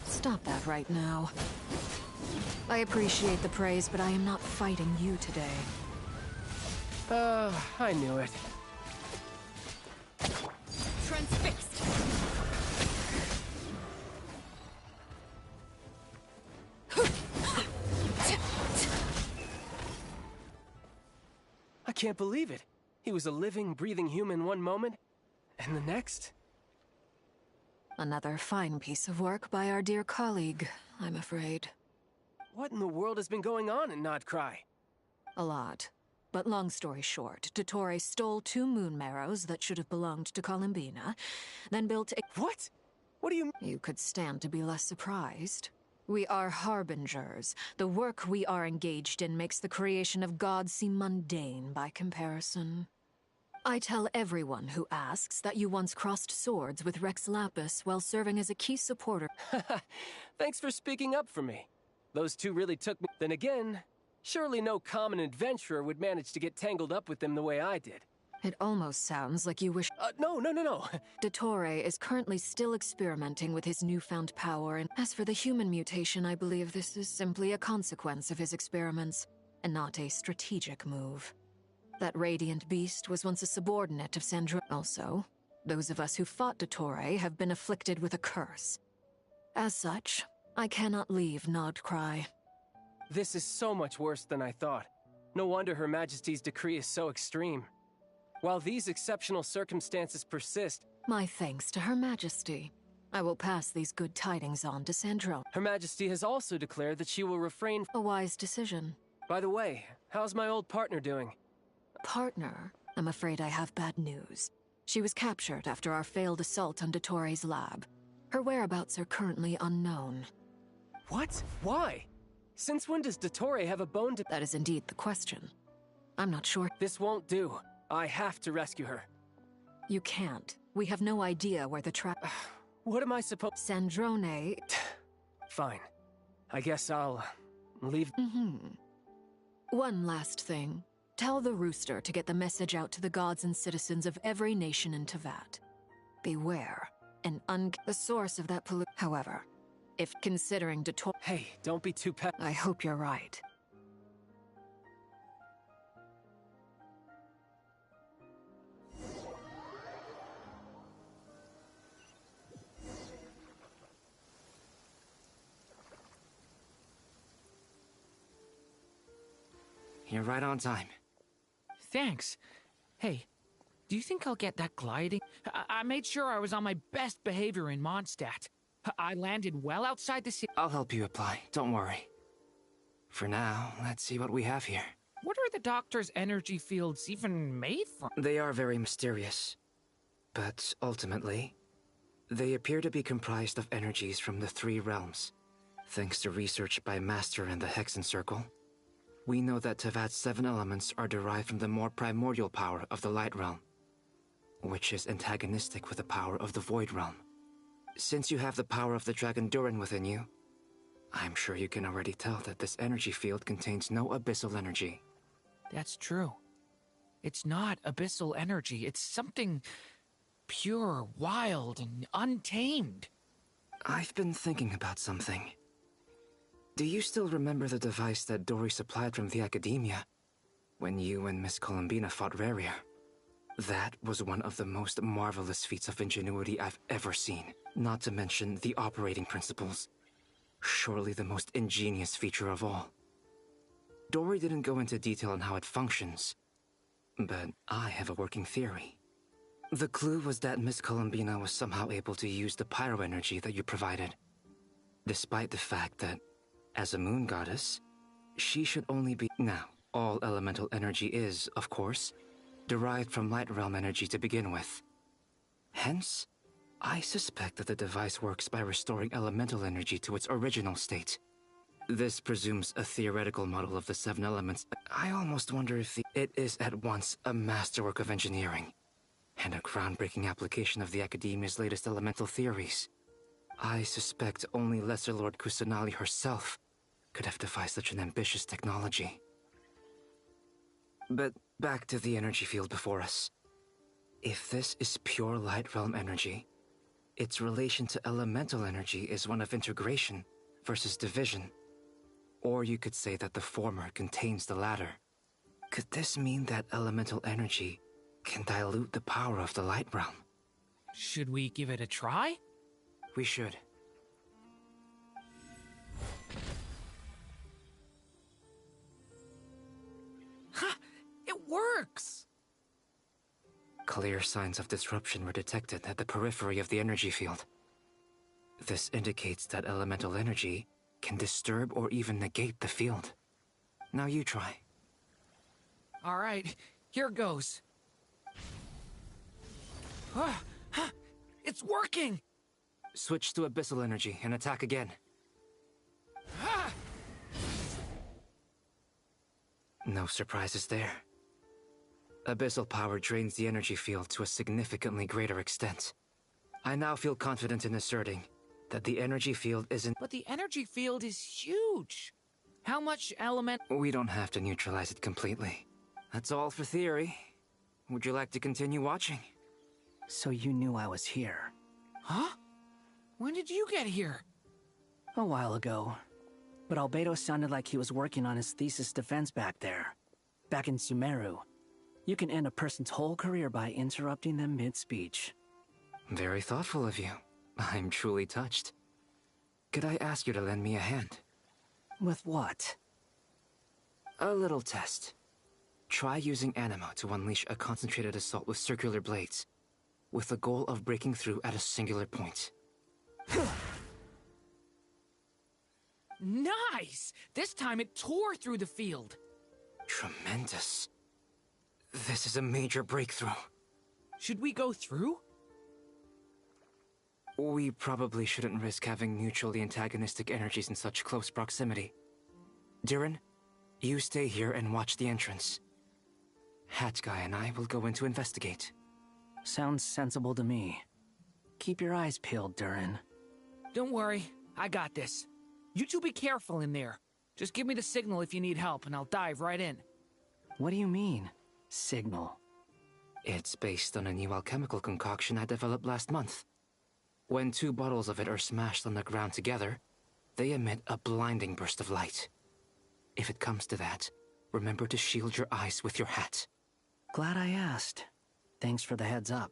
Stop that right now. I appreciate the praise, but I am not fighting you today. I knew it. Transfixed! I can't believe it. He was a living, breathing human one moment, and the next... Another fine piece of work by our dear colleague, I'm afraid. What in the world has been going on in Nod-Krai? A lot. But long story short, Dottore stole 2 moon marrows that should have belonged to Columbina, then built a— What? What do you— You could stand to be less surprised. We are harbingers. The work we are engaged in makes the creation of gods seem mundane by comparison. I tell everyone who asks that you once crossed swords with Rex Lapis while serving as a key supporter. Thanks for speaking up for me. Those 2 really took me. Then again, surely no common adventurer would manage to get tangled up with them the way I did. It almost sounds like you wish— No. Dottore is currently still experimenting with his newfound power, and as for the human mutation, I believe this is simply a consequence of his experiments, and not a strategic move. That radiant beast was once a subordinate of Sandro. Also, those of us who fought Dottore have been afflicted with a curse. As such, I cannot leave Nod-Krai. This is so much worse than I thought. No wonder Her Majesty's decree is so extreme. While these exceptional circumstances persist... My thanks to Her Majesty. I will pass these good tidings on to Sandro. Her Majesty has also declared that she will refrain... A wise decision. By the way, how's my old partner doing? Partner? I'm afraid I have bad news. She was captured after our failed assault on Dottore's lab. Her whereabouts are currently unknown. What? Why? Since when does Dottore have a bone to... That is indeed the question. I'm not sure. This won't do. I have to rescue her. You can't. We have no idea where the trap... What am I supposed... Sandrone... Fine. I guess I'll... leave... One last thing. Tell the Rooster to get the message out to the gods and citizens of every nation in Teyvat. Beware. The source of that pollution... However, if considering Dottore... Hey, don't be too pet... I hope you're right. You're right on time. Thanks. Hey, do you think I'll get that gliding? I made sure I was on my best behavior in Mondstadt. I landed well outside the city. I'll help you apply, don't worry. For now, let's see what we have here. What are the doctor's energy fields even made from? They are very mysterious. But ultimately, they appear to be comprised of energies from the 3 realms. Thanks to research by Master in the Hexen Circle, we know that Teyvat's 7 elements are derived from the more primordial power of the Light Realm, which is antagonistic with the power of the Void Realm. Since you have the power of the Dragon Durin within you, I'm sure you can already tell that this energy field contains no abyssal energy. That's true. It's not abyssal energy. It's something pure, wild, and untamed. I've been thinking about something. Do you still remember the device that Dory supplied from the Academia when you and Miss Columbina fought Raria? That was one of the most marvelous feats of ingenuity I've ever seen, not to mention the operating principles. Surely the most ingenious feature of all. Dory didn't go into detail on how it functions, but I have a working theory. The clue was that Miss Columbina was somehow able to use the pyro energy that you provided, despite the fact that, as a moon goddess, she should only be... Now, all elemental energy is, of course, derived from light realm energy to begin with. Hence, I suspect that the device works by restoring elemental energy to its original state. This presumes a theoretical model of the 7 elements. I almost wonder if it is at once a masterwork of engineering and a groundbreaking application of the Academia's latest elemental theories. I suspect only Lesser Lord Kusanali herself could have devised such an ambitious technology. But back to the energy field before us. If this is pure light realm energy, its relation to elemental energy is one of integration versus division. Or you could say that the former contains the latter. Could this mean that elemental energy can dilute the power of the light realm? Should we give it a try? We should. Ha! It works! Clear signs of disruption were detected at the periphery of the energy field. This indicates that elemental energy can disturb or even negate the field. Now you try. All right, here goes. It's working! Switch to abyssal energy and attack again. No surprises there. Abyssal power drains the energy field to a significantly greater extent. I now feel confident in asserting that the energy field isn't— But the energy field is huge! How much element— We don't have to neutralize it completely. That's all for theory. Would you like to continue watching? So you knew I was here? Huh? When did you get here? A while ago. But Albedo sounded like he was working on his thesis defense back there. Back in Sumeru. You can end a person's whole career by interrupting them mid-speech. Very thoughtful of you. I'm truly touched. Could I ask you to lend me a hand? With what? A little test. Try using Animo to unleash a concentrated assault with circular blades, with the goal of breaking through at a singular point. Nice! This time it tore through the field. Tremendous. This is a major breakthrough. Should we go through? We probably shouldn't risk having mutually antagonistic energies in such close proximity. Durin, you stay here and watch the entrance. Hat Guy and I will go in to investigate. Sounds sensible to me. Keep your eyes peeled, Durin. Don't worry, I got this. You two be careful in there. Just give me the signal if you need help and I'll dive right in. What do you mean, signal? It's based on a new alchemical concoction I developed last month. When 2 bottles of it are smashed on the ground together, they emit a blinding burst of light. If it comes to that, remember to shield your eyes with your hat. Glad I asked. Thanks for the heads up.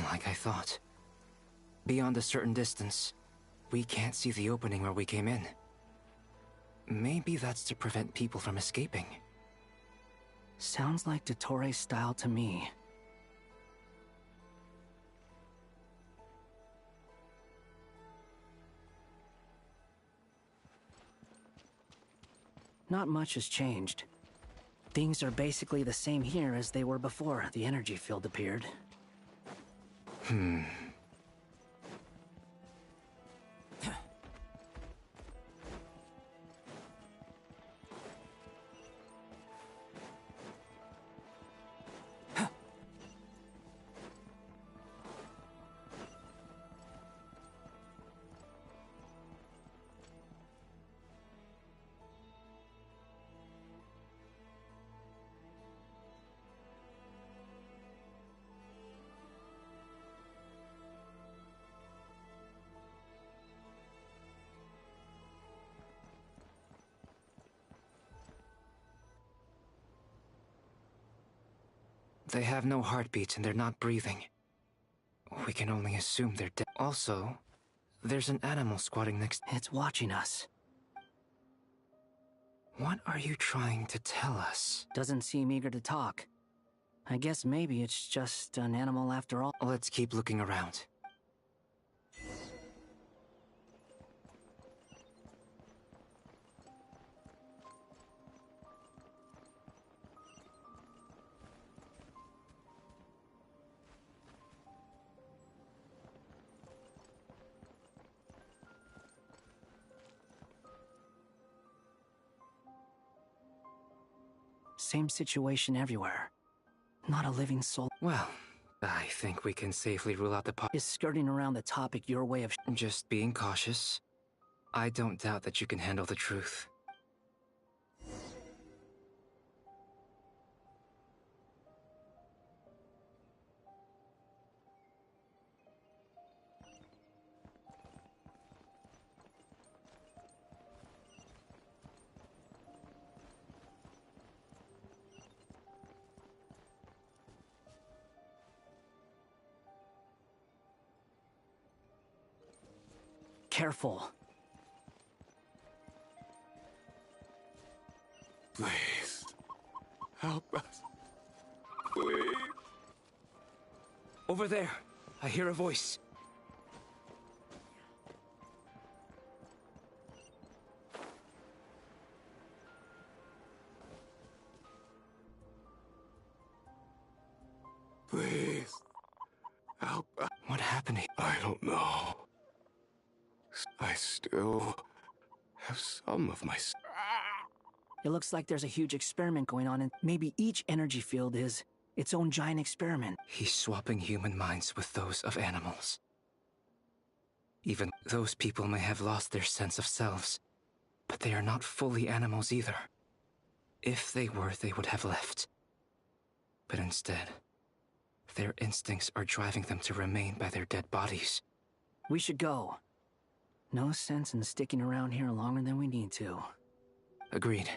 Like I thought. Beyond a certain distance, we can't see the opening where we came in. Maybe that's to prevent people from escaping. Sounds like Dottore style to me. Not much has changed. Things are basically the same here as they were before the energy field appeared. They have no heartbeats and they're not breathing. We can only assume they're dead. Also, there's an animal squatting next. It's watching us. What are you trying to tell us? Doesn't seem eager to talk. I guess maybe it's just an animal after all. Let's keep looking around. Same situation everywhere. Not a living soul. Well, I think we can safely rule out the is skirting around the topic your way of just being cautious. I don't doubt that you can handle the truth. Careful. Please. Help us. Please. Over there. I hear a voice. Please. Help us. What happened here? I don't know. I still have some of my... It looks like there's a huge experiment going on, and maybe each energy field is its own giant experiment. He's swapping human minds with those of animals. Even those people may have lost their sense of selves, but they are not fully animals either. If they were, they would have left. But instead, their instincts are driving them to remain by their dead bodies. We should go. No sense in sticking around here longer than we need to. Agreed.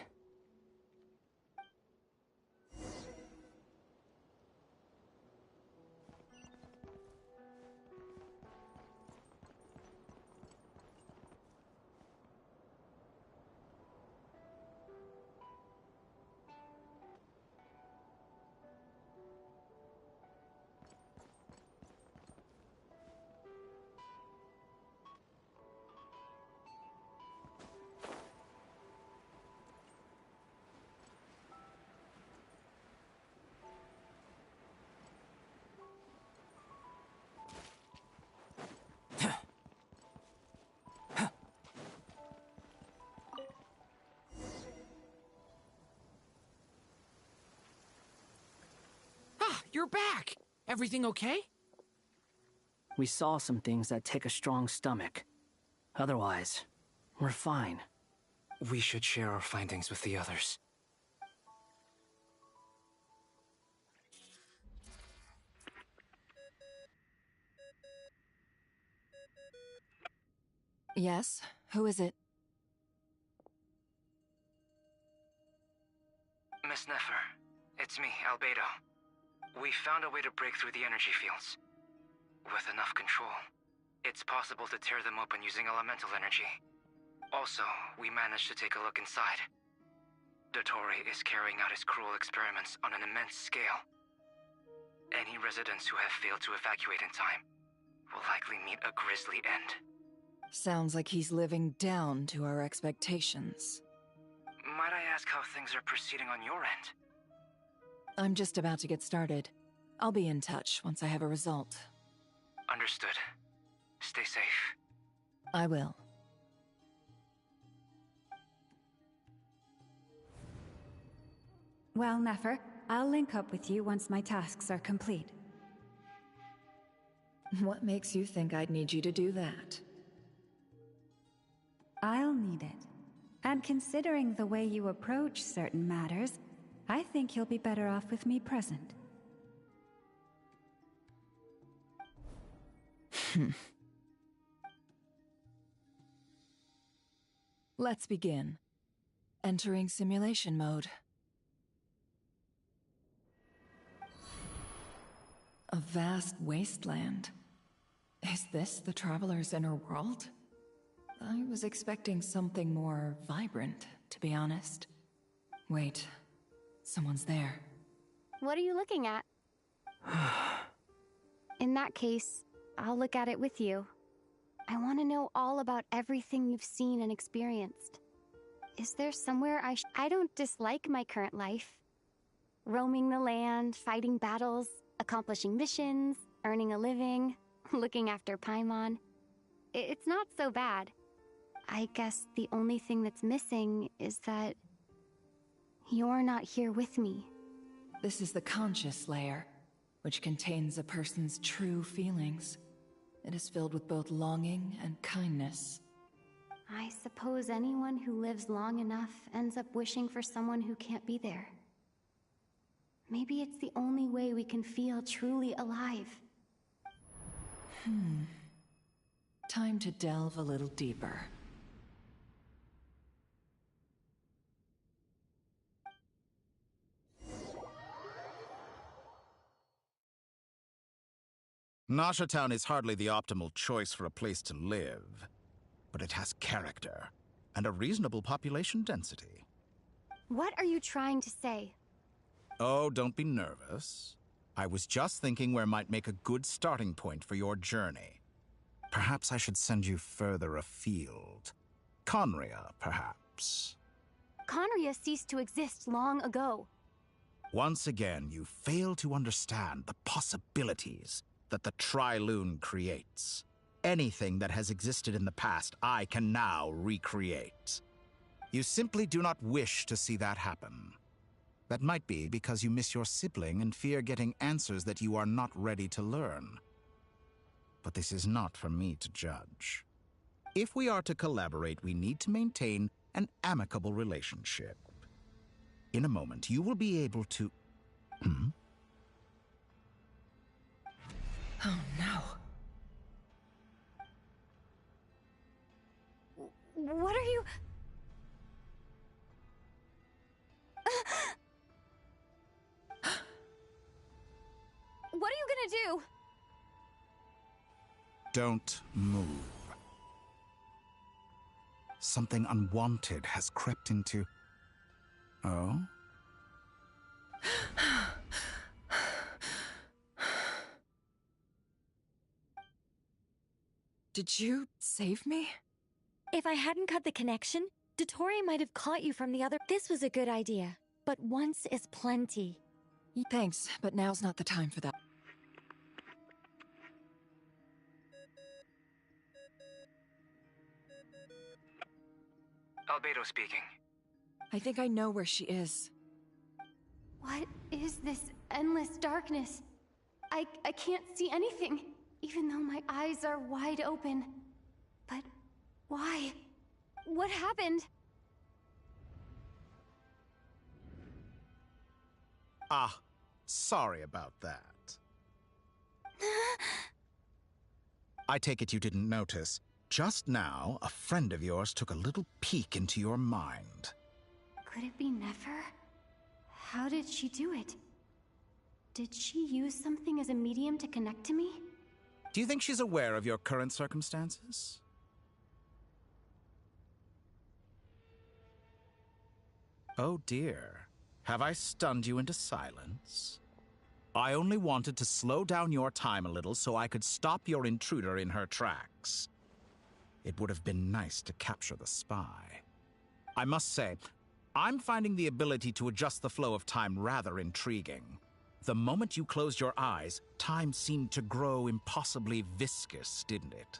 You're back! Everything okay? We saw some things that take a strong stomach. Otherwise, we're fine. We should share our findings with the others. Yes? Who is it? Miss Nefer, it's me, Albedo. We found a way to break through the energy fields. With enough control, it's possible to tear them open using elemental energy. Also, we managed to take a look inside. Dottore is carrying out his cruel experiments on an immense scale. Any residents who have failed to evacuate in time will likely meet a grisly end. Sounds like he's living down to our expectations. Might I ask how things are proceeding on your end? I'm just about to get started. I'll be in touch once I have a result. Understood. Stay safe. I will. Well, Nefer, I'll link up with you once my tasks are complete. What makes you think I'd need you to do that? I'll need it. And considering the way you approach certain matters, I think you'll be better off with me present. Let's begin. Entering simulation mode. A vast wasteland. Is this the Traveler's inner world? I was expecting something more vibrant, to be honest. Wait, someone's there. What are you looking at? In that case, I'll look at it with you. I want to know all about everything you've seen and experienced. Is there somewhere I don't dislike my current life. Roaming the land, fighting battles, accomplishing missions, earning a living, looking after Paimon. It's not so bad. I guess the only thing that's missing is that you're not here with me. This is the conscious layer, which contains a person's true feelings. It is filled with both longing and kindness. I suppose anyone who lives long enough ends up wishing for someone who can't be there. Maybe it's the only way we can feel truly alive. Time to delve a little deeper. Nasha Town is hardly the optimal choice for a place to live, but it has character and a reasonable population density. What are you trying to say? Oh, don't be nervous. I was just thinking where might make a good starting point for your journey. Perhaps I should send you further afield. Conria, perhaps. Conria ceased to exist long ago. Once again, you fail to understand the possibilities that the Tri-Lune creates. Anything that has existed in the past, I can now recreate. You simply do not wish to see that happen. That might be because you miss your sibling and fear getting answers that you are not ready to learn. But this is not for me to judge. If we are to collaborate, we need to maintain an amicable relationship. In a moment, you will be able to... Oh no. What are you... What are you gonna do? Don't move. Something unwanted has crept into... Oh? Did you save me? If I hadn't cut the connection, Dottore might have caught you from the other. This was a good idea, but once is plenty. Thanks, but now's not the time for that. Albedo speaking. I think I know where she is. What is this endless darkness? I can't see anything, even though my eyes are wide open. But why? What happened? Ah, sorry about that. I take it you didn't notice. Just now, a friend of yours took a little peek into your mind. Could it be Nefer? How did she do it? Did she use something as a medium to connect to me? Do you think she's aware of your current circumstances? Oh dear. Have I stunned you into silence? I only wanted to slow down your time a little so I could stop your intruder in her tracks. It would have been nice to capture the spy. I must say, I'm finding the ability to adjust the flow of time rather intriguing. The moment you closed your eyes, time seemed to grow impossibly viscous, didn't it?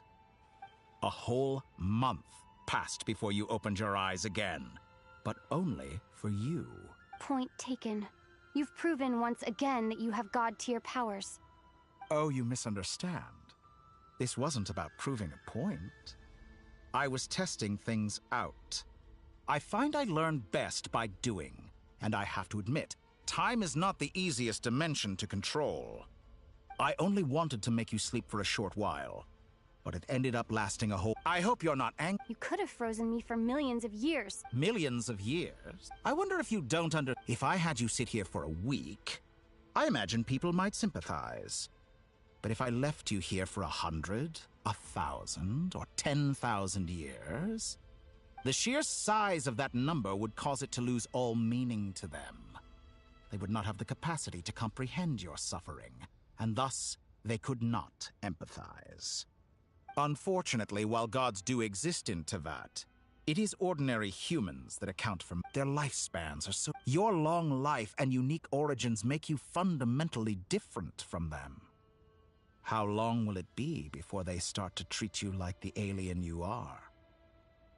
A whole month passed before you opened your eyes again, but only for you. Point taken. You've proven once again that you have God-tier powers. Oh, you misunderstand. This wasn't about proving a point. I was testing things out. I find I learn best by doing, and I have to admit, time is not the easiest dimension to control. I only wanted to make you sleep for a short while, but it ended up lasting a whole... I hope you're not angry. You could have frozen me for millions of years. Millions of years? I wonder if you don't If I had you sit here for a week, I imagine people might sympathize. But if I left you here for 100, 1,000, or 10,000 years, the sheer size of that number would cause it to lose all meaning to them. They would not have the capacity to comprehend your suffering, and thus they could not empathize. Unfortunately, while gods do exist in Tevat, it is ordinary humans that account for their lifespans are so. Your long life and unique origins make you fundamentally different from them. How long will it be before they start to treat you like the alien you are?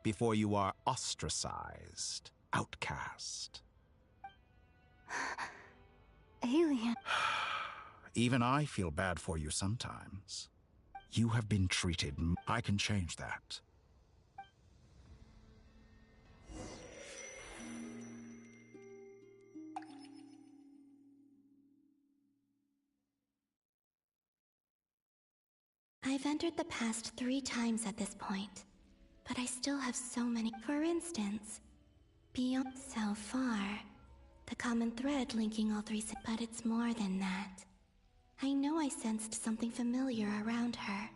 Before you are ostracized, outcast? Alien. Even I feel bad for you sometimes. You have been treated. I can change that. I've entered the past 3 times at this point, but I still have so many. For instance, beyond so far, the common thread linking all 3, but it's more than that. I know I sensed something familiar around her.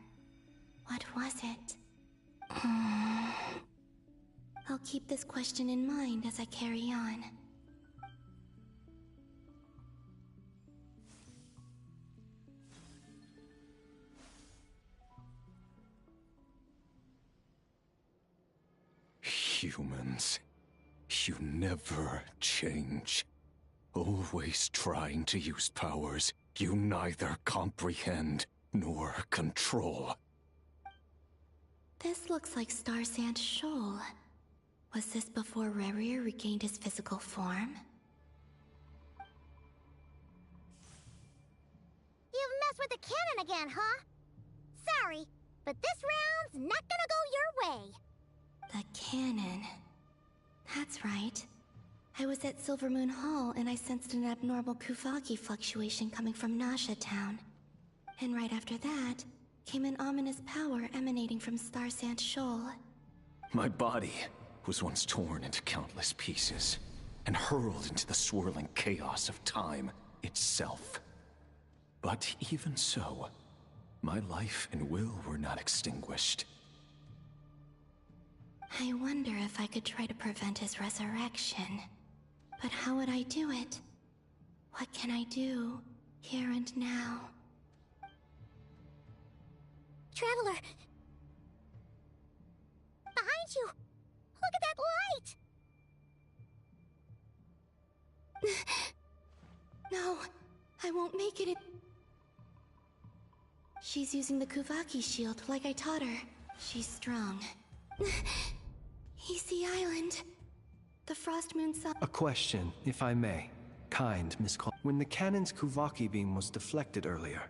What was it? I'll keep this question in mind as I carry on. Humans, you never change. Always trying to use powers you neither comprehend nor control. This looks like Star Sand Shoal. Was this before Rerir regained his physical form? You've messed with the cannon again, huh? Sorry, but this round's not gonna go your way. The cannon. That's right. I was at Silver Moon Hall and I sensed an abnormal Kuvaki fluctuation coming from Nasha Town. And right after that, came an ominous power emanating from Star Sand Shoal. My body was once torn into countless pieces and hurled into the swirling chaos of time itself. But even so, my life and will were not extinguished. I wonder if I could try to prevent his resurrection. But how would I do it? What can I do, here and now? Traveler! Behind you! Look at that light! No, I won't make it. She's using the Kuvaki shield like I taught her. She's strong. Easy Island. The Frost Moon Sun. A question, if I may. Kind, Miss Col. When the cannon's Kuvaki beam was deflected earlier,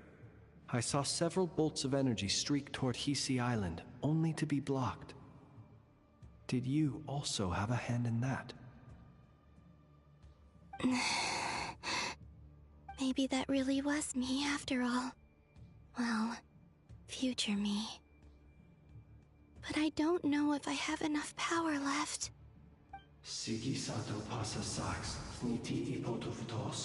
I saw several bolts of energy streak toward Hisi Island, only to be blocked. Did you also have a hand in that? Maybe that really was me after all. Well, future me. But I don't know if I have enough power left. Sigi sato pasa sax, sniti ipotovtos.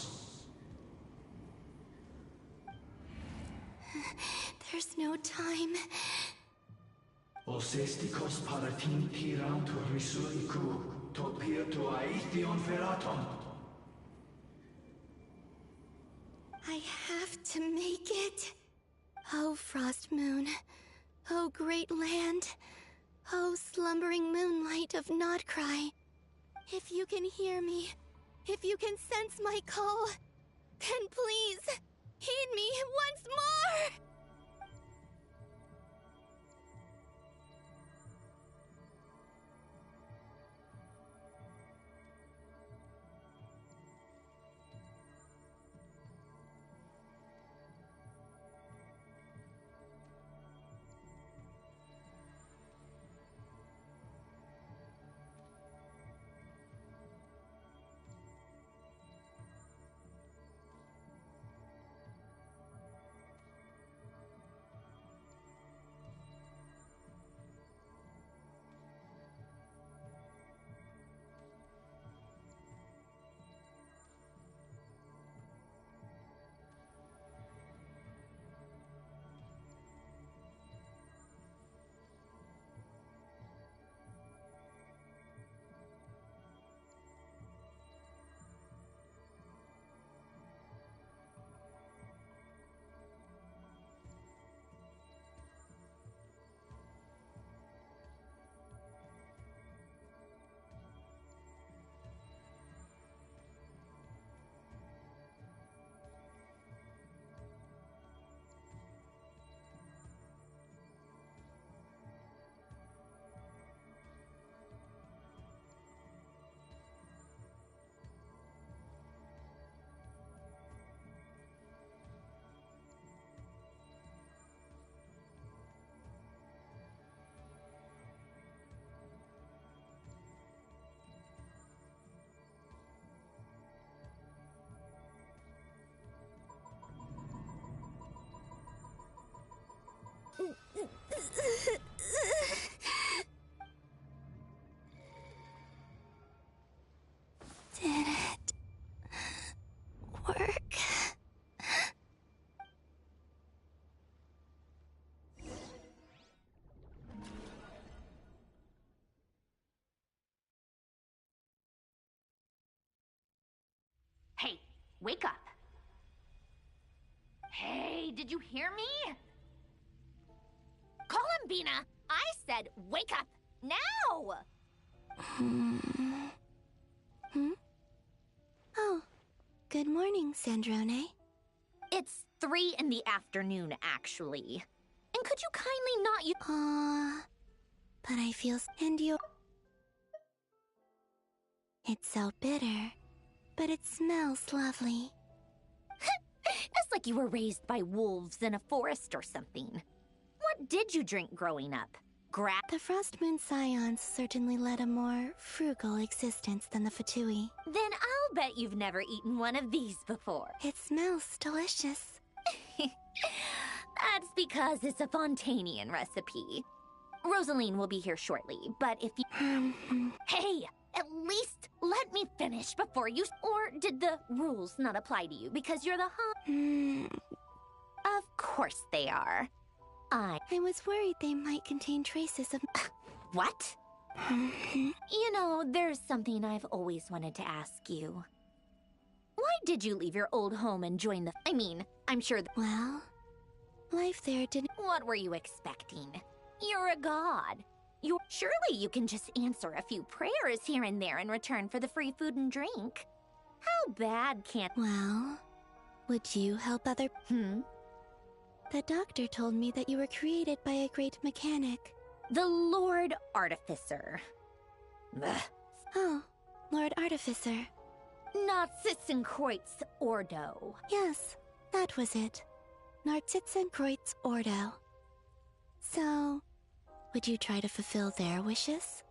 There's no time. Osestikos paratin tiram to risuriku, to pir to aithion feraton. I have to make it. Oh, Frost Moon. Oh, great land. Oh, slumbering moonlight of Nod-Krai. If you can hear me, if you can sense my call, then please, heed me once more! Did it work? Hey, wake up. Hey, did you hear me? Columbina, I said wake up now! Oh, good morning, Sandrone. It's 3 in the afternoon, actually. And could you kindly not use— but I feel and you. It's so bitter, but it smells lovely. It's like you were raised by wolves in a forest or something. What did you drink growing up? The Frost Moon Scions certainly led a more frugal existence than the Fatui. Then I'll bet you've never eaten one of these before. It smells delicious. That's because it's a Fontanian recipe. Rosaline will be here shortly, but if you— Hey, at least let me finish before you— Or did the rules not apply to you because you're the Of course they are. I was worried they might contain traces of— What? You know, there's something I've always wanted to ask you. Why did you leave your old home and join the— I mean, I'm sure Well, life there didn't— What were you expecting? You're a god. Surely you can just answer a few prayers here and there in return for the free food and drink. How bad can— Well, would you help other— The doctor told me that you were created by a great mechanic. The Lord Artificer. Ugh. Oh, Lord Artificer. Narcissenkreuz Ordo. Yes, that was it. Narcissenkreuz Ordo. So, would you try to fulfill their wishes?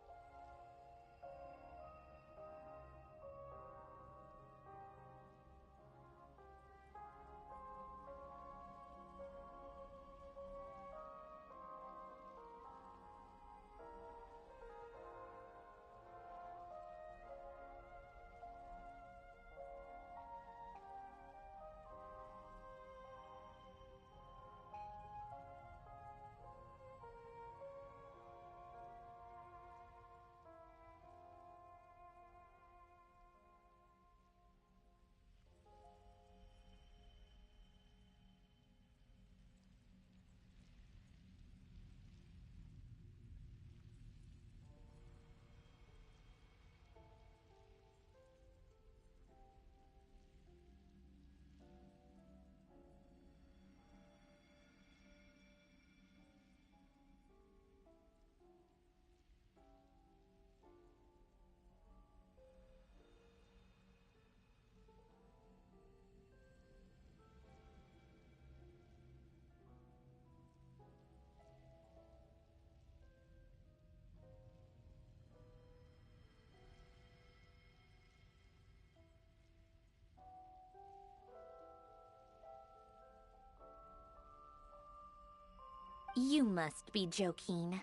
You must be joking.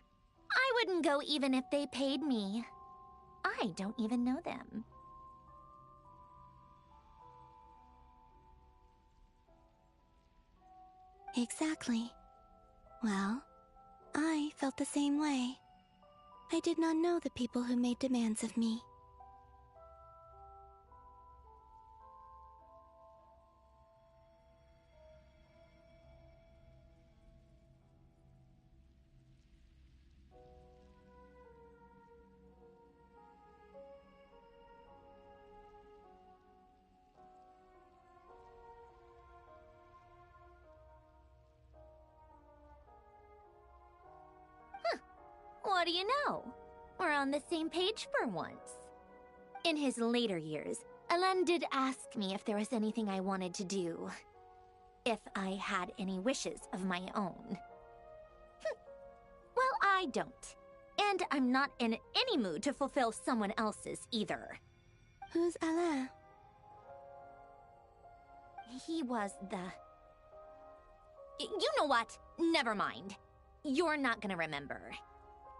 I wouldn't go even if they paid me. I don't even know them. Exactly. Well, I felt the same way. I did not know the people who made demands of me. What do you know? We're on the same page for once. In his later years, Elen did ask me if there was anything I wanted to do. If I had any wishes of my own. Well, I don't. And I'm not in any mood to fulfill someone else's either. Who's Alain? He was the— You know what? Never mind. you're not gonna remember.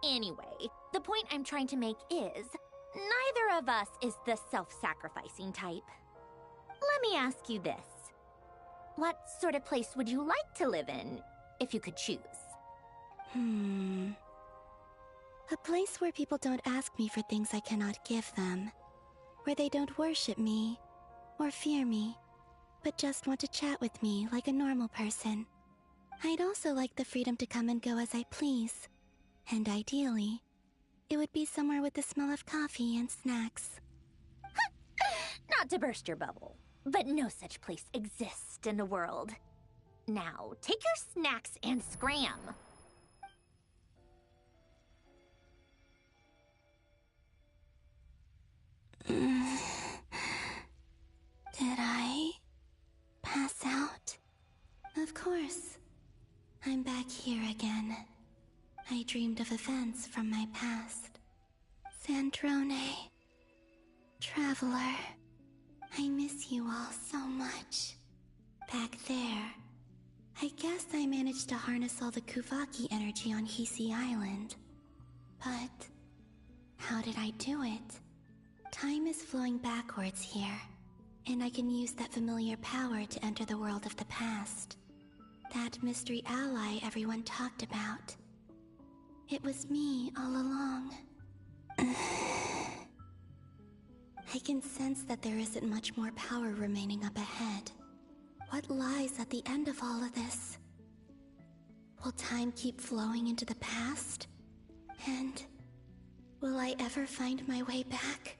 Anyway, the point I'm trying to make is, neither of us is the self-sacrificing type. Let me ask you this. What sort of place would you like to live in, if you could choose? A place where people don't ask me for things I cannot give them. Where they don't worship me, or fear me, but just want to chat with me like a normal person. I'd also like the freedom to come and go as I please. And ideally, it would be somewhere with the smell of coffee and snacks. Not to burst your bubble, but no such place exists in the world. Now, take your snacks and scram. Did I pass out? Of course. I'm back here again. I dreamed of events from my past. Sandrone. Traveler. I miss you all so much. Back there. I guess I managed to harness all the Kuvaki energy on Hisi Island. But how did I do it? Time is flowing backwards here, and I can use that familiar power to enter the world of the past. That mystery ally everyone talked about. It was me all along. I can sense that there isn't much more power remaining up ahead. What lies at the end of all of this? Will time keep flowing into the past? And will I ever find my way back?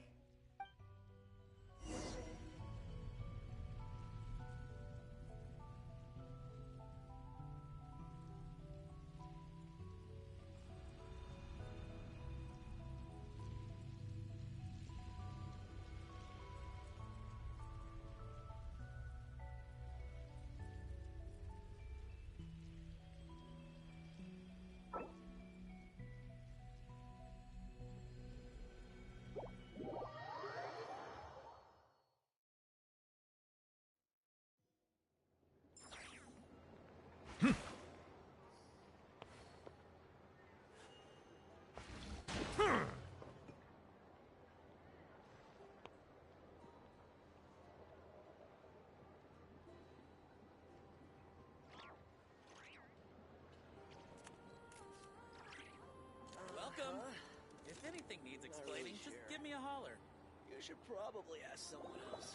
Welcome. If anything needs explaining, just give me a holler. You should probably ask someone else.